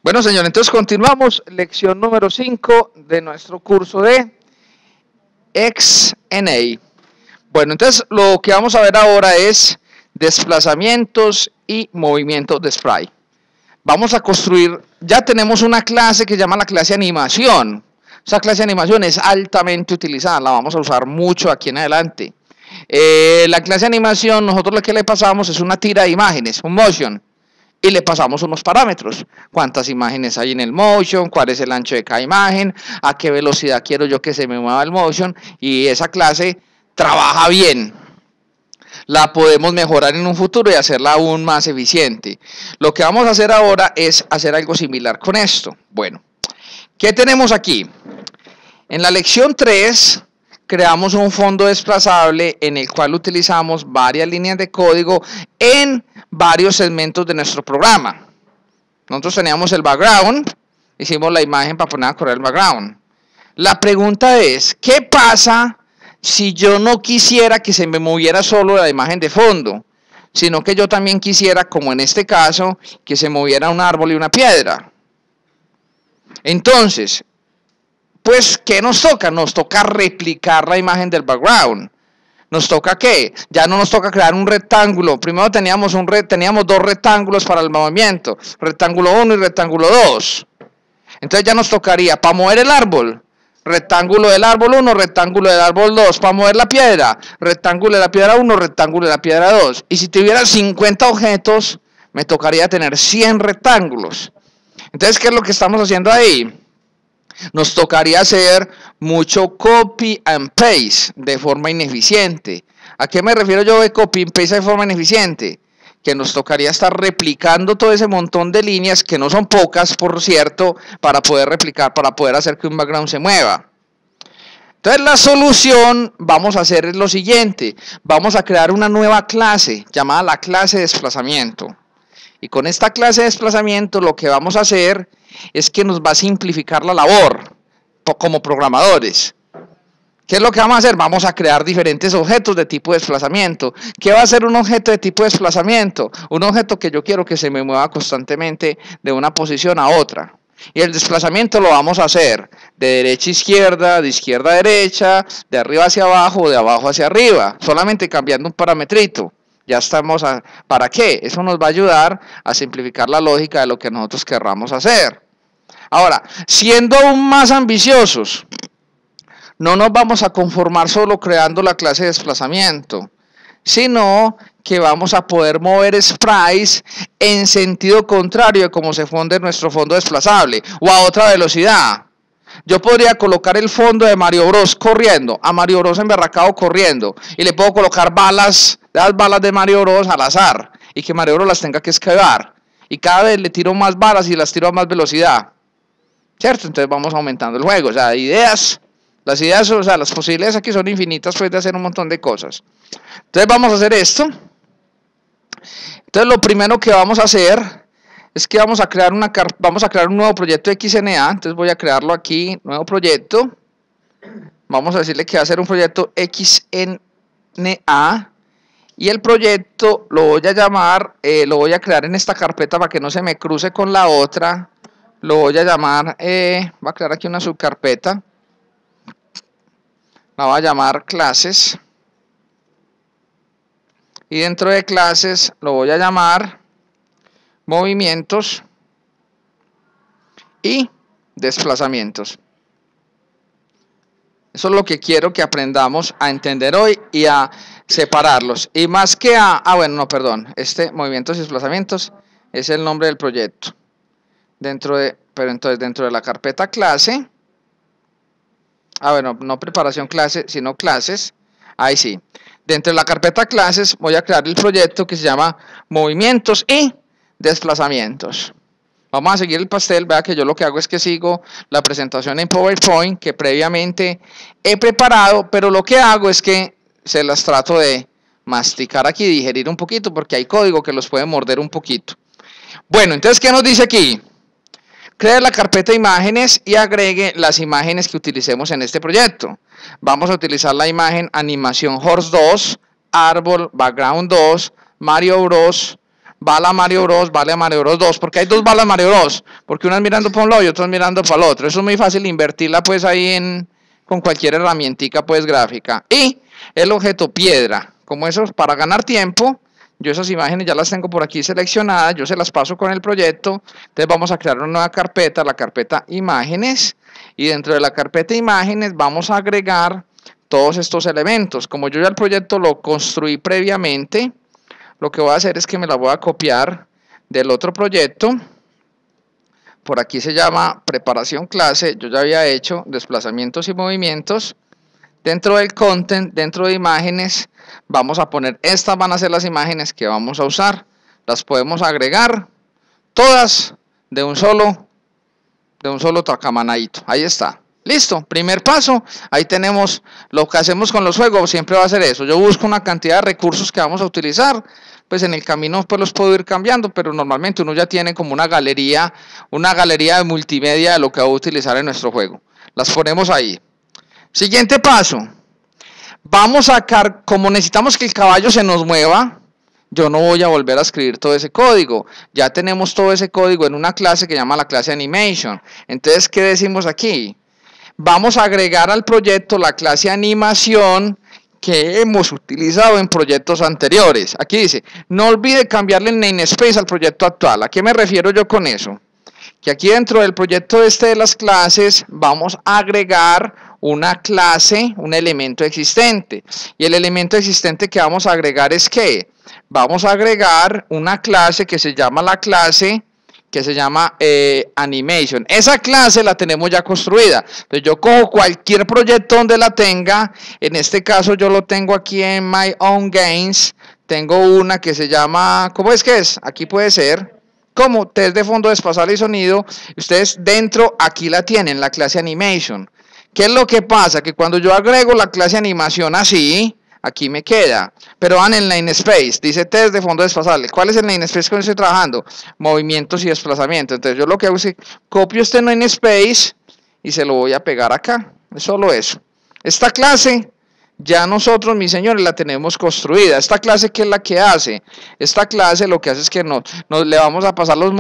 Bueno, señor, entonces continuamos, lección número 5 de nuestro curso de XNA. Bueno, entonces lo que vamos a ver ahora es desplazamientos y movimientos de sprite. Vamos a construir, ya tenemos una clase que se llama la clase animación. Esa clase de animación es altamente utilizada, la vamos a usar mucho aquí en adelante. La clase de animación, nosotros lo que le pasamos es una tira de imágenes, un motion, y le pasamos unos parámetros. Cuántas imágenes hay en el motion, cuál es el ancho de cada imagen, a qué velocidad quiero yo que se me mueva el motion, y esa clase trabaja bien. La podemos mejorar en un futuro y hacerla aún más eficiente. Lo que vamos a hacer ahora es hacer algo similar con esto. Bueno, ¿qué tenemos aquí? En la lección 3 creamos un fondo desplazable en el cual utilizamos varias líneas de código en varios segmentos de nuestro programa. Nosotros teníamos el background, hicimos la imagen para poner a correr el background. La pregunta es, ¿qué pasa si yo no quisiera que se me moviera solo la imagen de fondo, sino que yo también quisiera, como en este caso, que se moviera un árbol y una piedra? Entonces, pues, ¿qué nos toca? Nos toca replicar la imagen del background. ¿Nos toca qué? Ya no nos toca crear un rectángulo. Primero teníamos dos rectángulos para el movimiento, rectángulo 1 y rectángulo 2. Entonces ya nos tocaría, para mover el árbol, rectángulo del árbol 1, rectángulo del árbol 2. Para mover la piedra, rectángulo de la piedra 1, rectángulo de la piedra 2. Y si tuviera 50 objetos, me tocaría tener 100 rectángulos. Entonces, ¿qué es lo que estamos haciendo ahí? Nos tocaría hacer mucho copy and paste de forma ineficiente. ¿A qué me refiero yo de copy and paste de forma ineficiente? Que nos tocaría estar replicando todo ese montón de líneas, que no son pocas, por cierto, para poder replicar, para poder hacer que un background se mueva. Entonces la solución vamos a hacer es lo siguiente. Vamos a crear una nueva clase llamada la clase de desplazamiento. Y con esta clase de desplazamiento lo que vamos a hacer es que nos va a simplificar la labor como programadores. ¿Qué es lo que vamos a hacer? Vamos a crear diferentes objetos de tipo de desplazamiento. ¿Qué va a ser un objeto de tipo de desplazamiento? Un objeto que yo quiero que se me mueva constantemente de una posición a otra. Y el desplazamiento lo vamos a hacer de derecha a izquierda, de izquierda a derecha, de arriba hacia abajo o de abajo hacia arriba, solamente cambiando un parametrito. Ya estamos ¿para qué? Eso nos va a ayudar a simplificar la lógica de lo que nosotros querramos hacer. Ahora, siendo aún más ambiciosos, no nos vamos a conformar solo creando la clase de desplazamiento, sino que vamos a poder mover sprites en sentido contrario de cómo se funde nuestro fondo desplazable o a otra velocidad. Yo podría colocar el fondo de Mario Bros corriendo, a Mario Bros emberracado corriendo, y le puedo colocar las balas de Mario Bros al azar, y que Mario Bros las tenga que esquivar, y cada vez le tiro más balas y las tiro a más velocidad, ¿cierto? Entonces vamos aumentando el juego. O sea, las ideas, o sea, las posibilidades aquí son infinitas, pues, de hacer un montón de cosas. Entonces vamos a hacer esto. Entonces lo primero que vamos a hacer es que vamos a crear un nuevo proyecto XNA. Entonces voy a crearlo aquí, nuevo proyecto. Vamos a decirle que va a ser un proyecto XNA. Y el proyecto lo voy a llamar, lo voy a crear en esta carpeta para que no se me cruce con la otra. Lo voy a llamar, voy a crear aquí una subcarpeta. La voy a llamar clases. Y dentro de clases lo voy a llamar movimientos y desplazamientos. Eso es lo que quiero que aprendamos a entender hoy y a separarlos. Y más que movimientos y desplazamientos es el nombre del proyecto. Pero entonces dentro de la carpeta clase, no preparación clase, sino clases, ahí sí. Dentro de la carpeta clases voy a crear el proyecto que se llama movimientos y desplazamientos. Vamos a seguir el pastel. Vea que yo lo que hago es que sigo la presentación en PowerPoint que previamente he preparado, pero lo que hago es que se las trato de masticar aquí, digerir un poquito, porque hay código que los puede morder un poquito. Bueno, entonces, ¿qué nos dice aquí? Cree la carpeta de imágenes y agregue las imágenes que utilicemos en este proyecto. Vamos a utilizar la imagen animación horse 2, árbol, background 2, Mario Bros, bala Mario Bros, bala Mario Bros 2, porque hay dos balas Mario Bros, porque una es mirando para un lado y otra es mirando para el otro. Eso es muy fácil invertirla pues ahí con cualquier herramientica pues gráfica. Y el objeto piedra, como eso para ganar tiempo, yo esas imágenes ya las tengo por aquí seleccionadas, yo se las paso con el proyecto. Entonces vamos a crear una nueva carpeta, la carpeta imágenes, y dentro de la carpeta imágenes vamos a agregar todos estos elementos. Como yo ya el proyecto lo construí previamente, lo que voy a hacer es que me la voy a copiar del otro proyecto. Por aquí se llama preparación clase, yo ya había hecho desplazamientos y movimientos. Dentro del content, dentro de imágenes, vamos a poner, estas van a ser las imágenes que vamos a usar. Las podemos agregar todas de un solo tacamanadito. Ahí está. Listo, primer paso. Ahí tenemos lo que hacemos con los juegos, siempre va a ser eso. Yo busco una cantidad de recursos que vamos a utilizar. Pues en el camino pues los puedo ir cambiando, pero normalmente uno ya tiene como una galería de multimedia de lo que va a utilizar en nuestro juego. Las ponemos ahí. Siguiente paso, vamos a como necesitamos que el caballo se nos mueva, yo no voy a volver a escribir todo ese código, ya tenemos todo ese código en una clase que se llama la clase animation. Entonces, ¿qué decimos aquí? Vamos a agregar al proyecto la clase animación que hemos utilizado en proyectos anteriores. Aquí dice, no olvide cambiarle el namespace al proyecto actual. ¿A qué me refiero yo con eso? Que aquí dentro del proyecto de las clases vamos a agregar una clase, un elemento existente. Y el elemento existente que vamos a agregar es que vamos a agregar una clase que se llama animation. Esa clase la tenemos ya construida. Entonces yo cojo cualquier proyecto donde la tenga. En este caso yo lo tengo aquí en My Own Games. Tengo una que se llama, ¿cómo es que es? Aquí puede ser como test de fondo desplazable y sonido. Ustedes dentro aquí la tienen, la clase animation. ¿Qué es lo que pasa? Que cuando yo agrego la clase animación así, aquí me queda, pero van en namespace, dice test de fondo desplazable. ¿Cuál es el namespace con el que estoy trabajando? Movimientos y desplazamiento. Entonces yo lo que hago es que copio este namespace y se lo voy a pegar acá. Es solo eso. Esta clase ya nosotros, mis señores, la tenemos construida. Esta clase, ¿qué es la que hace? Esta clase lo que hace es que nos le vamos a pasar los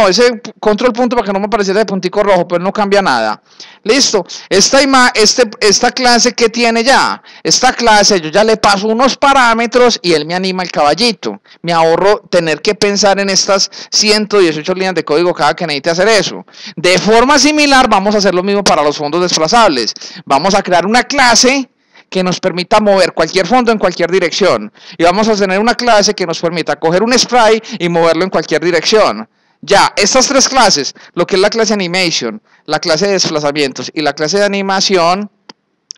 ese control punto para que no me apareciera de puntico rojo, pero no cambia nada. Listo. Esta clase que tiene ya, esta clase yo ya le paso unos parámetros y él me anima el caballito. Me ahorro tener que pensar en estas 118 líneas de código cada que necesite hacer eso. De forma similar vamos a hacer lo mismo para los fondos desplazables. Vamos a crear una clase que nos permita mover cualquier fondo en cualquier dirección. Y vamos a tener una clase que nos permita coger un sprite y moverlo en cualquier dirección. Ya, estas tres clases, lo que es la clase animation, la clase de desplazamientos y la clase de animación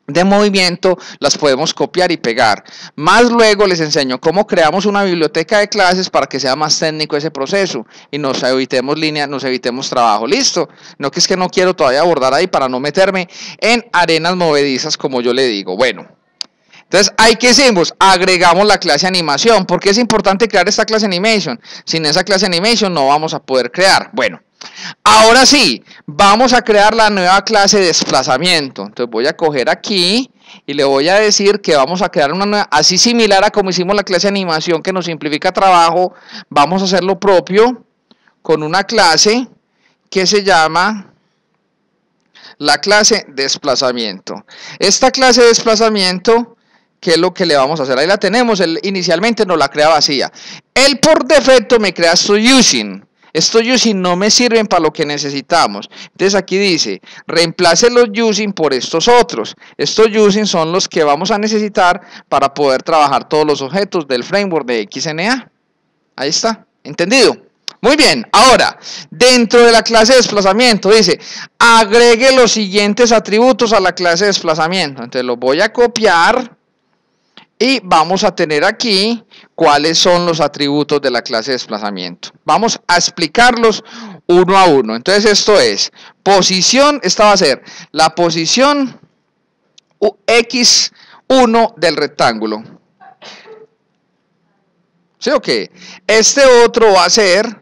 de movimiento, las podemos copiar y pegar. Más luego les enseño cómo creamos una biblioteca de clases para que sea más técnico ese proceso y nos evitemos trabajo. Listo. No, que es que no quiero todavía abordar ahí para no meterme en arenas movedizas, como yo le digo. Bueno, entonces ahí que hicimos, agregamos la clase animación. ¿Por qué es importante crear esta clase animation? Sin esa clase animation no vamos a poder crear. Bueno, ahora sí, vamos a crear la nueva clase de desplazamiento. Entonces voy a coger aquí y le voy a decir que vamos a crear una nueva, así similar a como hicimos la clase de animación que nos simplifica trabajo. Vamos a hacer lo propio con una clase que se llama la clase desplazamiento. Esta clase de desplazamiento, ¿qué es lo que le vamos a hacer? Ahí la tenemos, él inicialmente nos la crea vacía. Él por defecto me crea esto using. Estos using no me sirven para lo que necesitamos. Entonces aquí dice, reemplace los using por estos otros. Estos using son los que vamos a necesitar para poder trabajar todos los objetos del framework de XNA. Ahí está, ¿entendido? Muy bien, ahora, dentro de la clase de desplazamiento dice, agregue los siguientes atributos a la clase de desplazamiento. Entonces los voy a copiar y vamos a tener aquí cuáles son los atributos de la clase de desplazamiento. Vamos a explicarlos uno a uno. Entonces esto es posición, esta va a ser la posición X1 del rectángulo. ¿Sí o qué? Este otro va a ser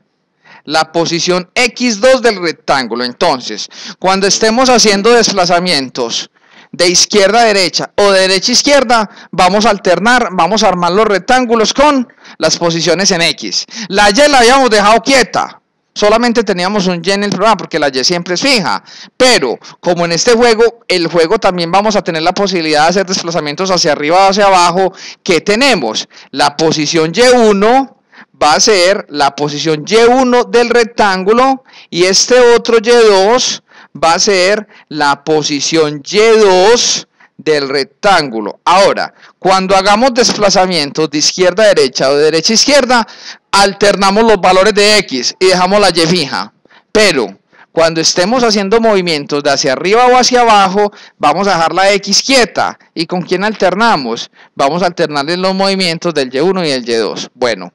la posición X2 del rectángulo. Entonces, cuando estemos haciendo desplazamientos de izquierda a derecha o de derecha a izquierda, vamos a alternar, vamos a armar los rectángulos con las posiciones en X. La Y la habíamos dejado quieta, solamente teníamos un Y en el programa porque la Y siempre es fija, pero como en este juego, el juego también vamos a tener la posibilidad de hacer desplazamientos hacia arriba o hacia abajo, ¿qué tenemos? La posición Y1 va a ser la posición Y1 del rectángulo y este otro Y2 va a ser la posición Y2 del rectángulo. Ahora, cuando hagamos desplazamientos de izquierda a derecha o de derecha a izquierda, alternamos los valores de X y dejamos la Y fija. Pero cuando estemos haciendo movimientos de hacia arriba o hacia abajo, vamos a dejar la X quieta. ¿Y con quién alternamos? Vamos a alternarle los movimientos del Y1 y el Y2. Bueno,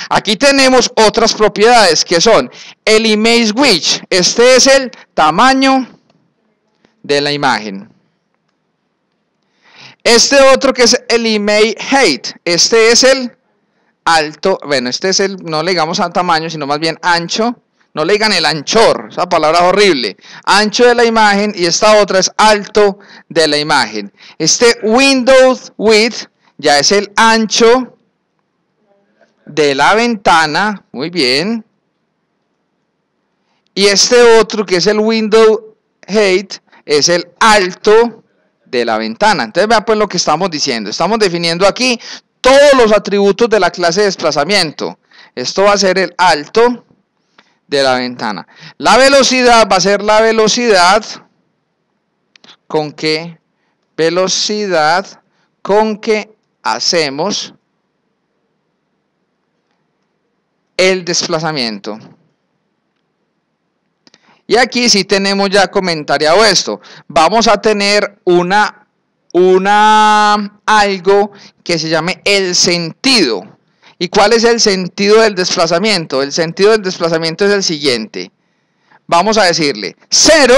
aquí tenemos otras propiedades que son el image width. Este es el tamaño de la imagen. Este otro que es el image height. Este es el alto. Bueno, este es el, no le digamos a tamaño, sino más bien ancho. No le digan el anchor, esa palabra es horrible. Ancho de la imagen y esta otra es alto de la imagen. Este window width ya es el ancho de la ventana, muy bien. Y este otro que es el window height es el alto de la ventana. Entonces vean pues lo que estamos diciendo. Estamos definiendo aquí todos los atributos de la clase de desplazamiento. Esto va a ser el alto de la ventana. La velocidad va a ser la velocidad con que hacemos el desplazamiento. Y aquí sí tenemos ya comentariado esto. Vamos a tener algo que se llame el sentido. ¿Y cuál es el sentido del desplazamiento? El sentido del desplazamiento es el siguiente. Vamos a decirle 0.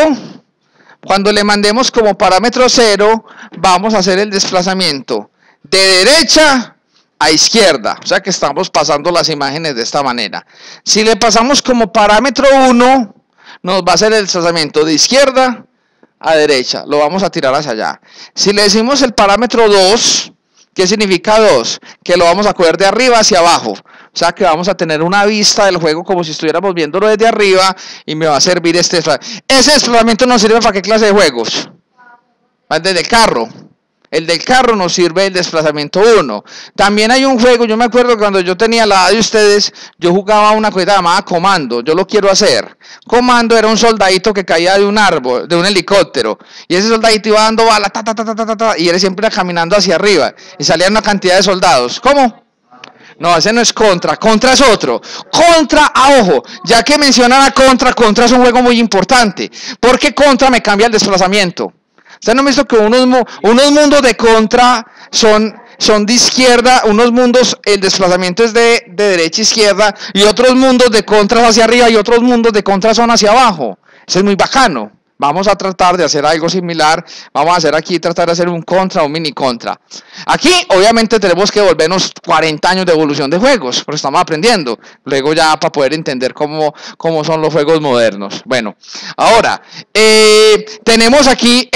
Cuando le mandemos como parámetro 0, vamos a hacer el desplazamiento de derecha a izquierda. O sea que estamos pasando las imágenes de esta manera. Si le pasamos como parámetro 1, nos va a hacer el desplazamiento de izquierda a derecha. Lo vamos a tirar hacia allá. Si le decimos el parámetro 2, ¿qué significa 2? Que lo vamos a coger de arriba hacia abajo. O sea que vamos a tener una vista del juego como si estuviéramos viéndolo desde arriba y me va a servir este desplazamiento. Ese desplazamiento nos sirve para qué clase de juegos. Desde el carro. El del carro nos sirve el desplazamiento 1. También hay un juego, yo me acuerdo que cuando yo tenía la edad de ustedes, yo jugaba una cosa llamada Comando. Yo lo quiero hacer. Comando era un soldadito que caía de un árbol, de un helicóptero. Y ese soldadito iba dando balas, y él siempre iba caminando hacia arriba. Y salían una cantidad de soldados. ¿Cómo? No, ese no es Contra. Contra es otro. Contra, ojo, ya que mencionan a Contra, Contra es un juego muy importante. Porque Contra me cambia el desplazamiento. ¿Ustedes no han visto que unos mundos de Contra son de izquierda, unos mundos el desplazamiento es de derecha a izquierda y otros mundos de Contra hacia arriba y otros mundos de Contra son hacia abajo? Eso es muy bacano. Vamos a tratar de hacer algo similar. Vamos a hacer aquí, tratar de hacer un Contra, un mini Contra. Aquí, obviamente, tenemos que volvernos 40 años de evolución de juegos, porque estamos aprendiendo. Luego ya para poder entender cómo son los juegos modernos. Bueno, ahora, tenemos aquí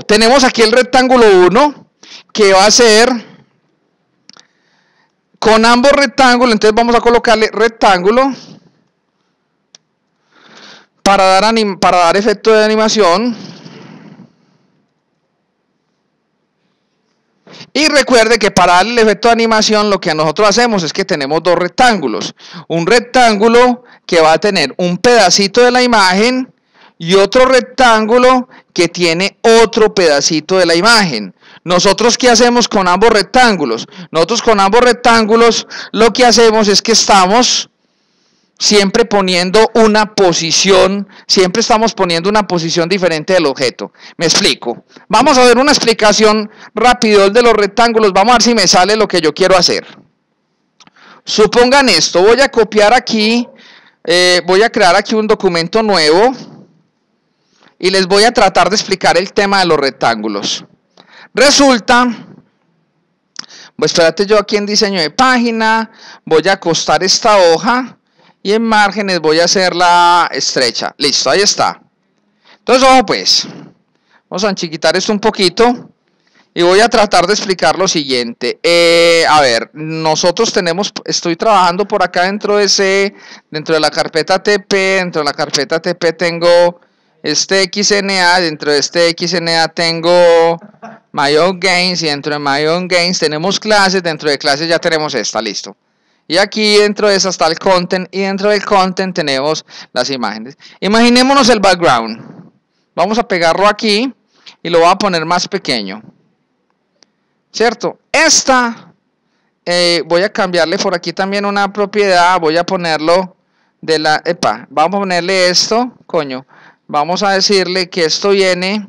tenemos aquí el rectángulo 1, que va a ser con ambos rectángulos. Entonces vamos a colocarle rectángulo para dar efecto de animación. Y recuerde que para darle el efecto de animación lo que nosotros hacemos es que tenemos dos rectángulos. Un rectángulo que va a tener un pedacito de la imagen y otro rectángulo que tiene otro pedacito de la imagen. ¿Nosotros qué hacemos con ambos rectángulos? Nosotros con ambos rectángulos lo que hacemos es que estamos siempre poniendo una posición, siempre estamos poniendo una posición diferente del objeto. Me explico. Vamos a ver una explicación rápido de los rectángulos. Vamos a ver si me sale lo que yo quiero hacer. Supongan esto, voy a copiar aquí, voy a crear aquí un documento nuevo y les voy a tratar de explicar el tema de los rectángulos. Resulta, pues espérate, yo aquí en diseño de página voy a acostar esta hoja y en márgenes voy a hacerla estrecha. Listo, ahí está. Entonces, ojo pues, Vamos a enchiquitar esto un poquito. Y voy a tratar de explicar lo siguiente. A ver, nosotros estoy trabajando por acá dentro de la carpeta TP. Dentro de la carpeta TP tengo este XNA. Dentro de este XNA tengo My Own Games. Y dentro de My Own Games tenemos clases. Dentro de clases ya tenemos esta, listo. Y aquí dentro de esa está el content. Y dentro del content tenemos las imágenes. Imaginémonos el background. Vamos a pegarlo aquí. Y lo voy a poner más pequeño. ¿Cierto? Voy a cambiarle por aquí también una propiedad. Voy a ponerlo vamos a ponerle esto, coño. Vamos a decirle que esto viene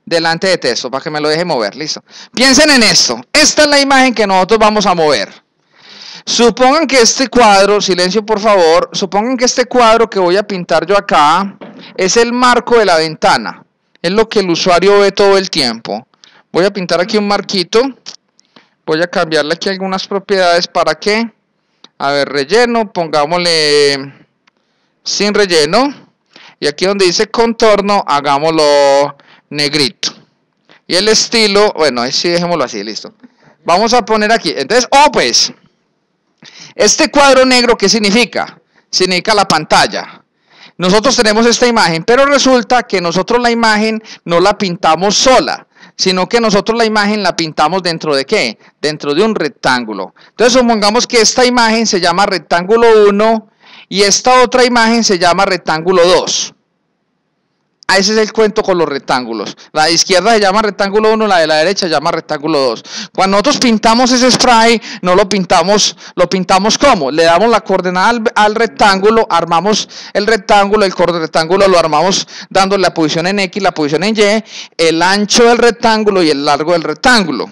delante de texto para que me lo deje mover, listo. Piensen en esto. Esta es la imagen que nosotros vamos a mover. Supongan que este cuadro, silencio por favor, supongan que este cuadro que voy a pintar yo acá es el marco de la ventana. Es lo que el usuario ve todo el tiempo. Voy a pintar aquí un marquito. Voy a cambiarle aquí algunas propiedades para que, a ver, relleno, pongámosle sin relleno. Y aquí donde dice contorno, hagámoslo negrito. Y el estilo, bueno, ahí sí dejémoslo así, listo. Vamos a poner aquí. Entonces, pues, este cuadro negro, ¿qué significa? Significa la pantalla. Nosotros tenemos esta imagen, pero resulta que nosotros la imagen no la pintamos sola, sino que nosotros la imagen la pintamos dentro de ¿qué? Dentro de un rectángulo. Entonces supongamos que esta imagen se llama rectángulo 1 y esta otra imagen se llama rectángulo 2. Ese es el cuento con los rectángulos. La de izquierda se llama rectángulo 1, la de la derecha se llama rectángulo 2. Cuando nosotros pintamos ese spray, no lo pintamos ¿cómo? Le damos la coordenada al rectángulo, armamos el rectángulo lo armamos dándole la posición en X, la posición en Y, el ancho del rectángulo y el largo del rectángulo.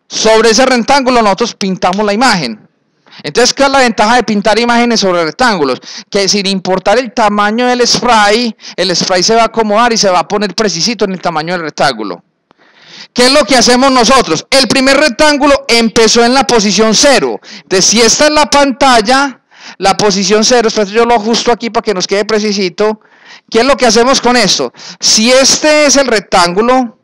Sobre ese rectángulo nosotros pintamos la imagen. Entonces, ¿qué es la ventaja de pintar imágenes sobre rectángulos? Que sin importar el tamaño del spray, el spray se va a acomodar y se va a poner precisito en el tamaño del rectángulo. ¿Qué es lo que hacemos nosotros? El primer rectángulo empezó en la posición 0. Entonces, si esta es la pantalla, la posición 0, entonces yo lo ajusto aquí para que nos quede precisito. ¿Qué es lo que hacemos con esto? Si este es el rectángulo,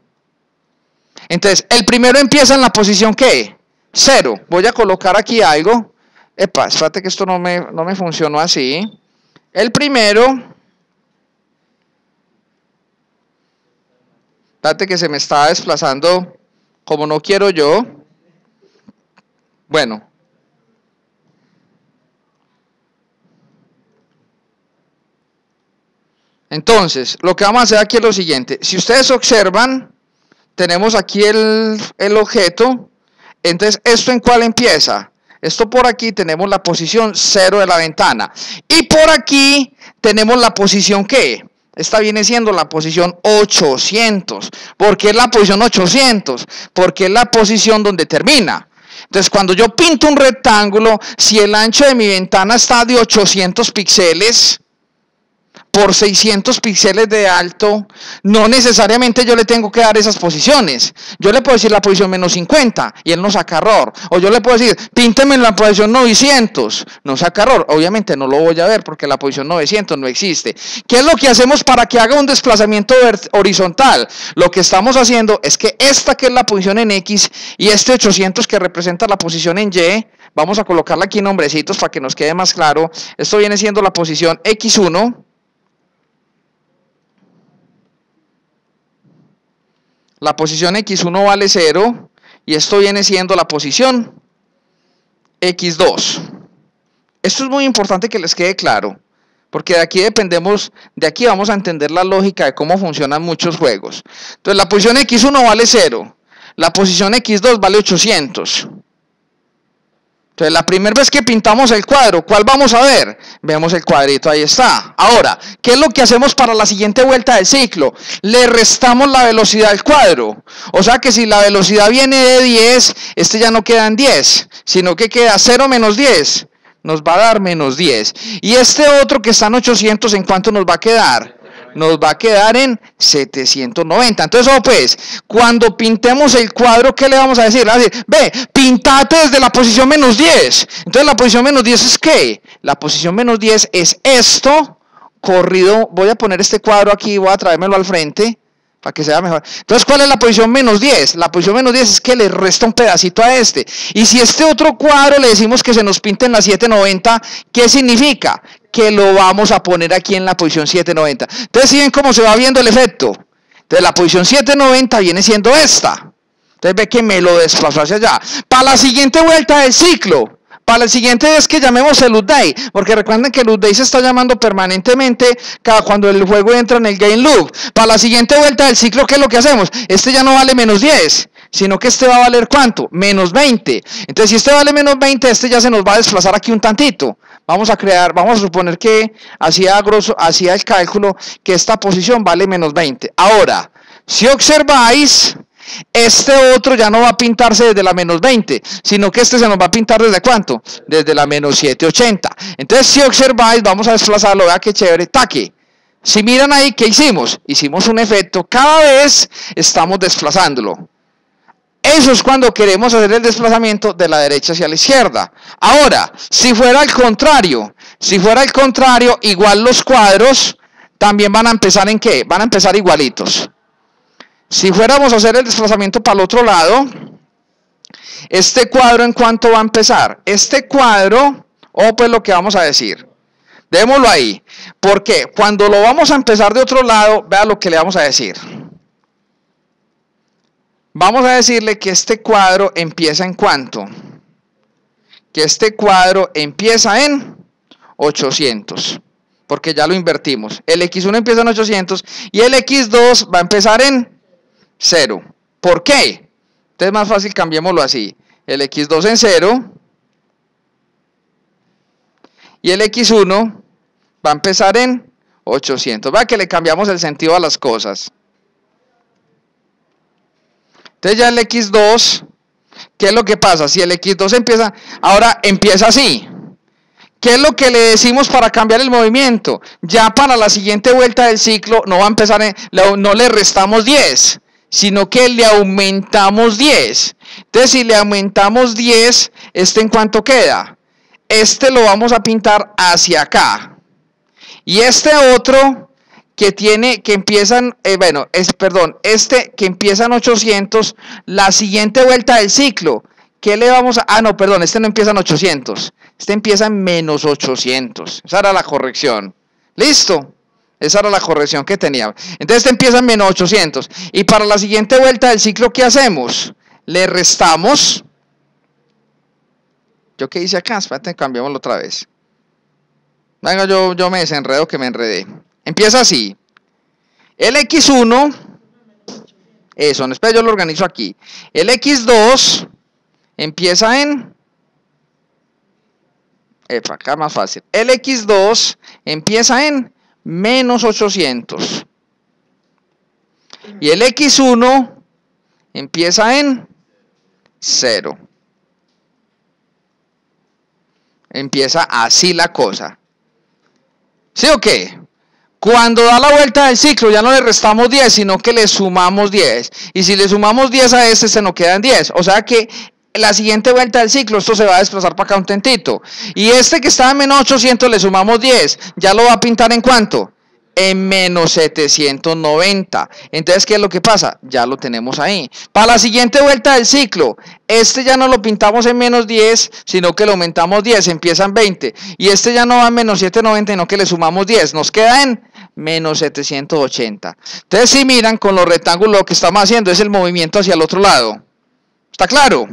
entonces el primero empieza en la posición ¿qué? 0. Voy a colocar aquí algo. Espérate que esto no me funcionó así. El primero. Espérate que se me está desplazando como no quiero yo. Bueno. Entonces, lo que vamos a hacer aquí es lo siguiente. Si ustedes observan, tenemos aquí el objeto. Entonces, ¿esto en cuál empieza? Esto por aquí tenemos la posición 0 de la ventana. Y por aquí tenemos la posición ¿qué? Esta viene siendo la posición 800. ¿Por qué es la posición 800? Porque es la posición donde termina. Entonces, cuando yo pinto un rectángulo, si el ancho de mi ventana está de 800 píxeles por 600 píxeles de alto, no necesariamente yo le tengo que dar esas posiciones. Yo le puedo decir la posición menos 50 y él no saca error. O yo le puedo decir, pínteme en la posición 900, no saca error. Obviamente no lo voy a ver porque la posición 900 no existe. ¿Qué es lo que hacemos para que haga un desplazamiento horizontal? Lo que estamos haciendo es que esta que es la posición en X y este 800 que representa la posición en Y, vamos a colocarla aquí en nombrecitos para que nos quede más claro. Esto viene siendo la posición X1. La posición X1 vale 0 y esto viene siendo la posición X2. Esto es muy importante que les quede claro, porque de aquí dependemos, de aquí vamos a entender la lógica de cómo funcionan muchos juegos. Entonces la posición X1 vale 0, la posición X2 vale 800. Entonces, la primera vez que pintamos el cuadro, ¿cuál vamos a ver? Vemos el cuadrito, ahí está. Ahora, ¿qué es lo que hacemos para la siguiente vuelta del ciclo? Le restamos la velocidad al cuadro. O sea que si la velocidad viene de 10, este ya no queda en 10, sino que queda 0 menos 10. Nos va a dar menos 10. Y este otro que está en 800, ¿en cuánto nos va a quedar? Nos va a quedar en 790. Entonces, pues, cuando pintemos el cuadro, ¿qué le vamos a decir? Le vamos a decir, ve, pintate desde la posición menos 10. Entonces, la posición menos 10 es ¿qué? La posición menos 10 es esto, corrido. Voy a poner este cuadro aquí, voy a traérmelo al frente, para que sea mejor. Entonces, ¿cuál es la posición menos 10? La posición menos 10 es que le resta un pedacito a este. Y si este otro cuadro le decimos que se nos pinta en la 790, ¿qué significa? Que lo vamos a poner aquí en la posición 790. Entonces, ¿sí ven cómo se va viendo el efecto? Entonces, la posición 790 viene siendo esta. Entonces, ve que me lo desplazó hacia allá. Para la siguiente vuelta del ciclo, para el siguiente es que llamemos el loop day, porque recuerden que el loop day se está llamando permanentemente cada cuando el juego entra en el game loop. Para la siguiente vuelta del ciclo, ¿qué es lo que hacemos? Este ya no vale menos 10, sino que este va a valer ¿cuánto? Menos 20. Entonces, si este vale menos 20, este ya se nos va a desplazar aquí un tantito. Vamos a suponer que hacía el cálculo que esta posición vale menos 20. Ahora, si observáis, este otro ya no va a pintarse desde la menos 20, sino que este se nos va a pintar desde ¿cuánto? Desde la menos 780. Entonces, si observáis, vamos a desplazarlo, vea qué chévere, taque. Si miran ahí, ¿qué hicimos? Hicimos un efecto, cada vez estamos desplazándolo. Eso es cuando queremos hacer el desplazamiento de la derecha hacia la izquierda. Ahora, si fuera al contrario, igual los cuadros también van a empezar ¿en qué? Van a empezar igualitos. Si fuéramos a hacer el desplazamiento para el otro lado, este cuadro ¿en cuánto va a empezar? Este cuadro, pues lo que vamos a decir, démoslo ahí, porque cuando lo vamos a empezar de otro lado, vea lo que le vamos a decir. Vamos a decirle que este cuadro empieza ¿en cuánto? Que este cuadro empieza en 800, porque ya lo invertimos. El X1 empieza en 800 y el X2 va a empezar en 0. ¿Por qué? Entonces es más fácil, cambiémoslo así. El X2 en 0 y el X1 va a empezar en 800. Vea que le cambiamos el sentido a las cosas. Entonces ya el X2, ¿qué es lo que pasa? Si el X2 empieza, ahora empieza así. ¿Qué es lo que le decimos para cambiar el movimiento? Ya para la siguiente vuelta del ciclo no va a empezar, no le restamos 10, sino que le aumentamos 10. Entonces, si le aumentamos 10, ¿este en cuánto queda? Este lo vamos a pintar hacia acá. Y este otro que empiezan, este que empieza en 800, la siguiente vuelta del ciclo, ¿qué le vamos a...? Este no empieza en 800, este empieza en menos 800. Esa era la corrección. ¿Listo? Esa era la corrección que teníamos. Entonces este empieza en menos 800. Y para la siguiente vuelta del ciclo, ¿qué hacemos? Le restamos. ¿Yo qué hice acá? Espérate, cambiémoslo otra vez. Venga, yo me desenredo, que me enredé. Empieza así. El X1, eso, no, espera, yo lo organizo aquí. El X2 empieza en... acá más fácil. El X2 empieza en menos 800. Y el X1 empieza en 0. Empieza así la cosa. ¿Sí o qué? Cuando da la vuelta del ciclo ya no le restamos 10, sino que le sumamos 10. Y si le sumamos 10 a este, se nos quedan 10. O sea que la siguiente vuelta del ciclo, esto se va a desplazar para acá un tantito. Y este que estaba en menos 800, le sumamos 10. Ya lo va a pintar ¿en cuánto? En menos 790. Entonces, ¿qué es lo que pasa? Ya lo tenemos ahí. Para la siguiente vuelta del ciclo, este ya no lo pintamos en menos 10, sino que lo aumentamos 10, empieza en 20. Y este ya no va en menos 790, sino que le sumamos 10. Nos queda en menos 780. Entonces, si miran con los rectángulos, lo que estamos haciendo es el movimiento hacia el otro lado. ¿Está claro?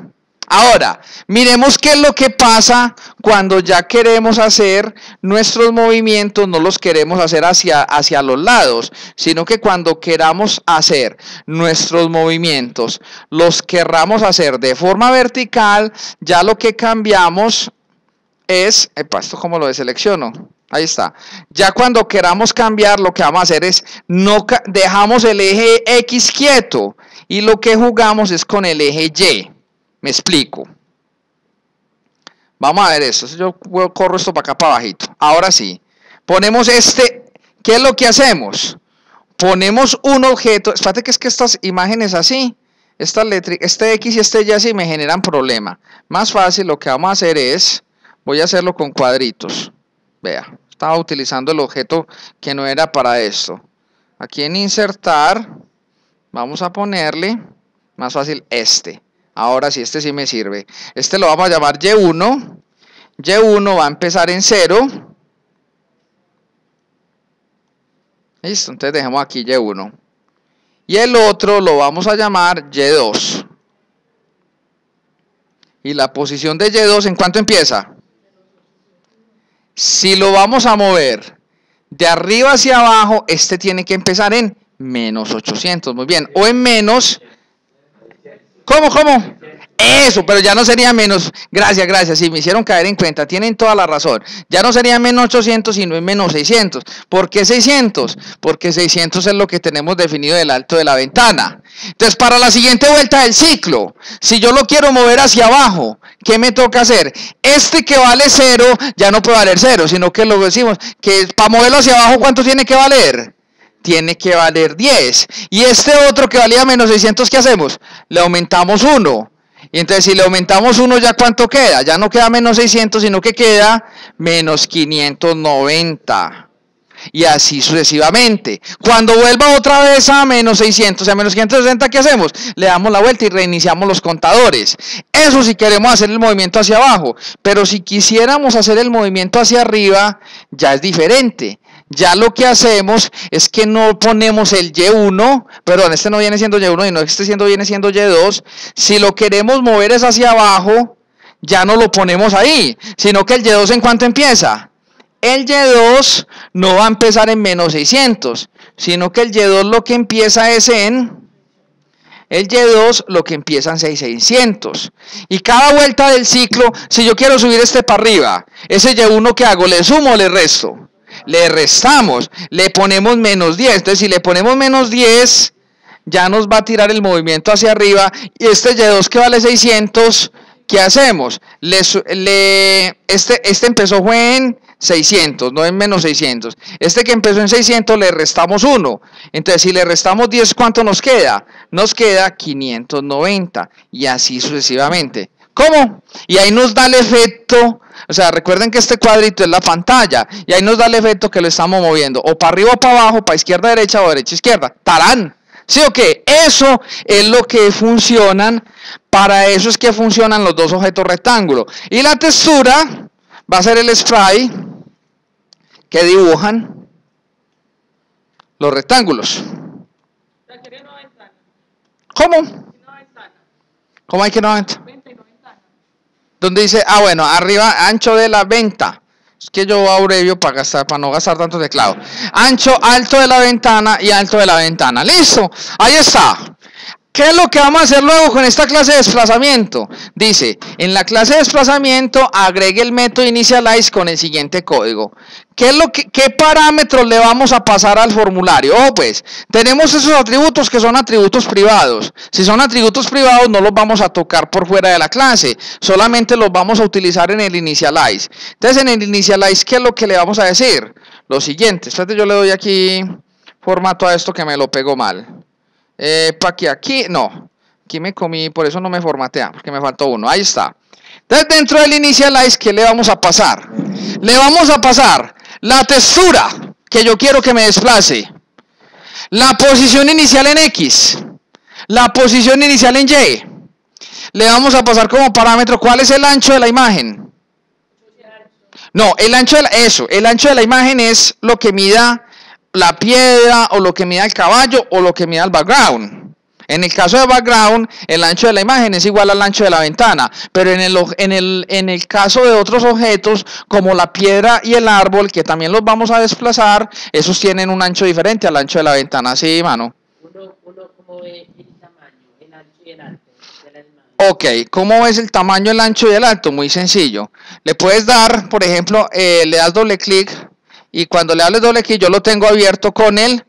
Ahora, miremos qué es lo que pasa cuando ya queremos hacer nuestros movimientos, no los queremos hacer hacia los lados, sino que cuando queramos hacer nuestros movimientos, los querramos hacer de forma vertical, ya lo que cambiamos es, esto como lo deselecciono, ahí está, ya cuando queramos cambiar, lo que vamos a hacer es, no dejamos el eje X quieto, y lo que jugamos es con el eje Y. Me explico. Vamos a ver esto. Yo corro esto para acá para abajito. Ahora sí. Ponemos este. ¿Qué es lo que hacemos? Ponemos un objeto. Espérate que es que estas imágenes así, estas letras, este X y este Y así me generan problema. Más fácil lo que vamos a hacer es, voy a hacerlo con cuadritos. Vea, estaba utilizando el objeto que no era para esto. Aquí en insertar, Vamos a ponerle, más fácil, este. Ahora sí, este sí me sirve. Este lo vamos a llamar Y1. Y1 va a empezar en 0. Listo, entonces dejemos aquí Y1. Y el otro lo vamos a llamar Y2. Y la posición de Y2, ¿en cuánto empieza? Si lo vamos a mover de arriba hacia abajo, este tiene que empezar en menos 800. Muy bien. O en menos... ¿Cómo? Eso, pero ya no sería menos... Gracias, sí, me hicieron caer en cuenta. Tienen toda la razón. Ya no sería menos 800, sino en menos 600. ¿Por qué 600? Porque 600 es lo que tenemos definido del alto de la ventana. Entonces, para la siguiente vuelta del ciclo, si yo lo quiero mover hacia abajo, ¿qué me toca hacer? Este que vale 0, ya no puede valer 0, sino que lo decimos, que para moverlo hacia abajo, ¿cuánto tiene que valer? Tiene que valer 10. Y este otro que valía menos 600, ¿qué hacemos? Le aumentamos 1. Y entonces si le aumentamos 1, ¿ya cuánto queda? Ya no queda menos 600, sino que queda menos 590. Y así sucesivamente. Cuando vuelva otra vez a menos 600, a menos 560, ¿qué hacemos? Le damos la vuelta y reiniciamos los contadores. Eso si queremos hacer el movimiento hacia abajo. Pero si quisiéramos hacer el movimiento hacia arriba, ya es diferente. Ya lo que hacemos es que no ponemos el Y1, perdón, este no viene siendo Y1, sino este viene siendo Y2. Si lo queremos mover es hacia abajo, ya no lo ponemos ahí, sino que el Y2 ¿en cuánto empieza? El Y2 no va a empezar en menos 600, sino que el Y2 lo que empieza es en... El Y2 lo que empieza en 600. Y cada vuelta del ciclo, si yo quiero subir este para arriba, ese Y1 ¿qué hago? ¿Le sumo o le resto? Le restamos, le ponemos menos 10. Entonces si le ponemos menos 10, ya nos va a tirar el movimiento hacia arriba. Y este Y2 que vale 600, ¿qué hacemos? Este empezó fue en 600, no en menos 600. Este que empezó en 600 le restamos 1. Entonces si le restamos 10, ¿cuánto nos queda? Nos queda 590 y así sucesivamente. ¿Cómo? Y ahí nos da el efecto, o sea, recuerden que este cuadrito es la pantalla, y ahí nos da el efecto que lo estamos moviendo, o para arriba o para abajo, para izquierda derecha o derecha izquierda. ¡Tarán! ¿Sí o qué? Eso es lo que funcionan, para eso es que funcionan los dos objetos rectángulos. Y la textura va a ser el spray que dibujan los rectángulos. ¿Cómo? ¿Cómo hay que no venta? Donde dice, bueno, arriba, ancho de la venta. Es que yo abrevio para no gastar tanto teclado. Ancho, alto de la ventana y alto de la ventana. Listo, ahí está. ¿Qué es lo que vamos a hacer luego con esta clase de desplazamiento? Dice, en la clase de desplazamiento agregue el método initialize con el siguiente código. ¿Qué parámetros le vamos a pasar al formulario? Pues, tenemos esos atributos que son atributos privados. Si son atributos privados no los vamos a tocar por fuera de la clase, solamente los vamos a utilizar en el initialize. Entonces, en el initialize, ¿qué es lo que le vamos a decir? Lo siguiente, espérate, yo le doy aquí formato a esto que me lo pegó mal. Para que aquí me comí, por eso no me formatea, porque me faltó uno, ahí está. Entonces dentro del initialize, ¿qué le vamos a pasar? Le vamos a pasar la textura que yo quiero que me desplace, la posición inicial en X, la posición inicial en Y. Le vamos a pasar como parámetro, ¿cuál es el ancho de la imagen? No, el ancho de la imagen es lo que mida la piedra, o lo que mida el caballo, o lo que mida el background. En el caso de background, el ancho de la imagen es igual al ancho de la ventana, pero en el caso de otros objetos, como la piedra y el árbol, que también los vamos a desplazar, esos tienen un ancho diferente al ancho de la ventana. ¿Sí, mano? ¿Cómo ve el tamaño, el ancho y el alto de la imagen? Ok, ¿cómo ves el tamaño, el ancho y el alto? Muy sencillo. Le puedes dar, por ejemplo, le das doble clic, y cuando le hables doble clic, yo lo tengo abierto con él,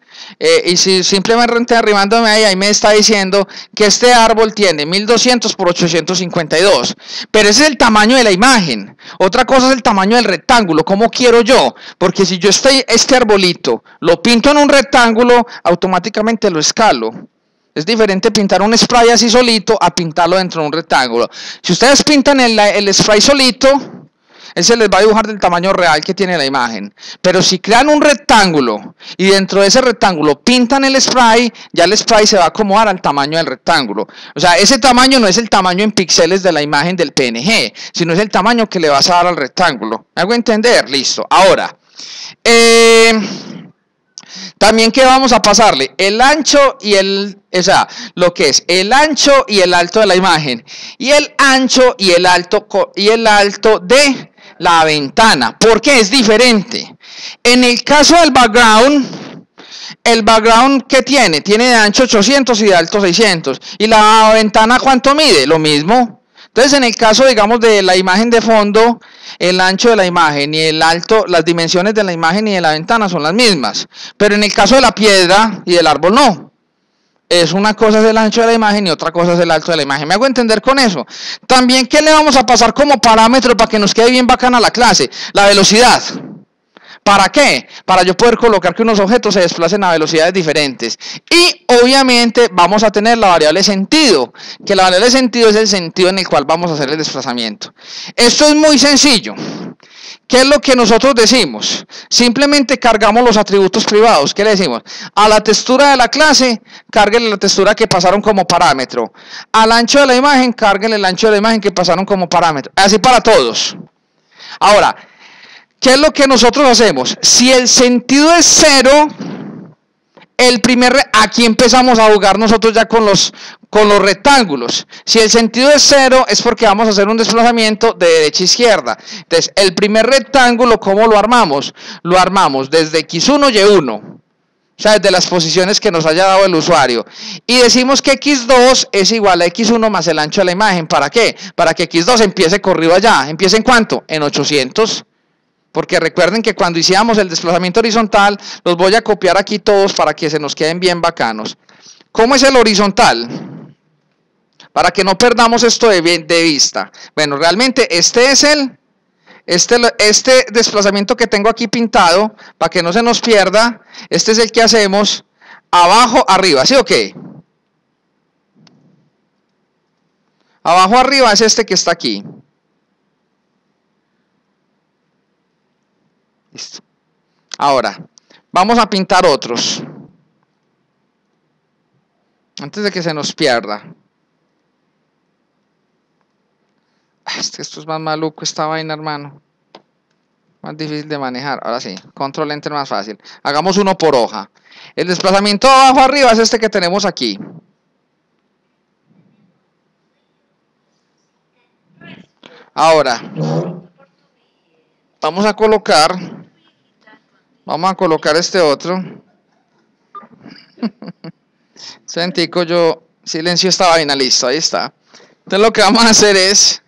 y si simplemente arrimándome ahí me está diciendo que este árbol tiene 1200 por 852, pero ese es el tamaño de la imagen. Otra cosa es el tamaño del rectángulo, ¿cómo quiero yo? Porque si yo este arbolito lo pinto en un rectángulo, automáticamente lo escalo. Es diferente pintar un spray así solito a pintarlo dentro de un rectángulo. Si ustedes pintan el spray solito, Él se les va a dibujar del tamaño real que tiene la imagen. Pero si crean un rectángulo y dentro de ese rectángulo pintan el spray, ya el spray se va a acomodar al tamaño del rectángulo. O sea, ese tamaño no es el tamaño en píxeles de la imagen del PNG, sino es el tamaño que le vas a dar al rectángulo. ¿Me hago entender? Listo. Ahora, también que vamos a pasarle el ancho y o sea, lo que es el ancho y el alto de la imagen y el ancho y el alto de la ventana. ¿Por qué es diferente? En el caso del background, el background que tiene de ancho 800 y de alto 600. ¿Y la ventana cuánto mide? Lo mismo. Entonces, en el caso, digamos, de la imagen de fondo, el ancho de la imagen y el alto, las dimensiones de la imagen y de la ventana son las mismas. Pero en el caso de la piedra y del árbol, no. Es una cosa es el ancho de la imagen y otra cosa es el alto de la imagen. ¿Me hago entender con eso? También, ¿qué le vamos a pasar como parámetro para que nos quede bien bacana la clase? La velocidad. ¿Para qué? Para yo poder colocar que unos objetos se desplacen a velocidades diferentes. Y obviamente vamos a tener la variable sentido, que la variable sentido es el sentido en el cual vamos a hacer el desplazamiento. Esto es muy sencillo. ¿Qué es lo que nosotros decimos? Simplemente cargamos los atributos privados. ¿Qué le decimos? A la textura de la clase, cárguenle la textura que pasaron como parámetro. Al ancho de la imagen, cárguenle el ancho de la imagen que pasaron como parámetro. Así para todos. Ahora, ¿qué es lo que nosotros hacemos? Si el sentido es 0, aquí empezamos a jugar nosotros ya con los rectángulos. Si el sentido es 0 es porque vamos a hacer un desplazamiento de derecha a izquierda. Entonces, el primer rectángulo, ¿cómo lo armamos? Lo armamos desde X1 y Y1. O sea, desde las posiciones que nos haya dado el usuario. Y decimos que X2 es igual a X1 más el ancho de la imagen. ¿Para qué? Para que X2 empiece corrido allá. ¿Empiece en cuánto? En 800. Porque recuerden que cuando hicimos el desplazamiento horizontal, los voy a copiar aquí todos para que se nos queden bien bacanos. ¿Cómo es el horizontal? Para que no perdamos esto de vista. Bueno, realmente este es este desplazamiento que tengo aquí pintado, para que no se nos pierda, este es el que hacemos abajo, arriba, ¿sí o qué? Abajo, arriba es este que está aquí. Listo. Ahora, vamos a pintar otros. Antes de que se nos pierda. Esto es más maluco esta vaina, hermano. Más difícil de manejar. Ahora sí, control enter más fácil. Hagamos uno por hoja. El desplazamiento de abajo arriba es este que tenemos aquí. Ahora, vamos a colocar este otro. Sentico, yo silencio esta vaina, listo, ahí está. Entonces lo que vamos a hacer es,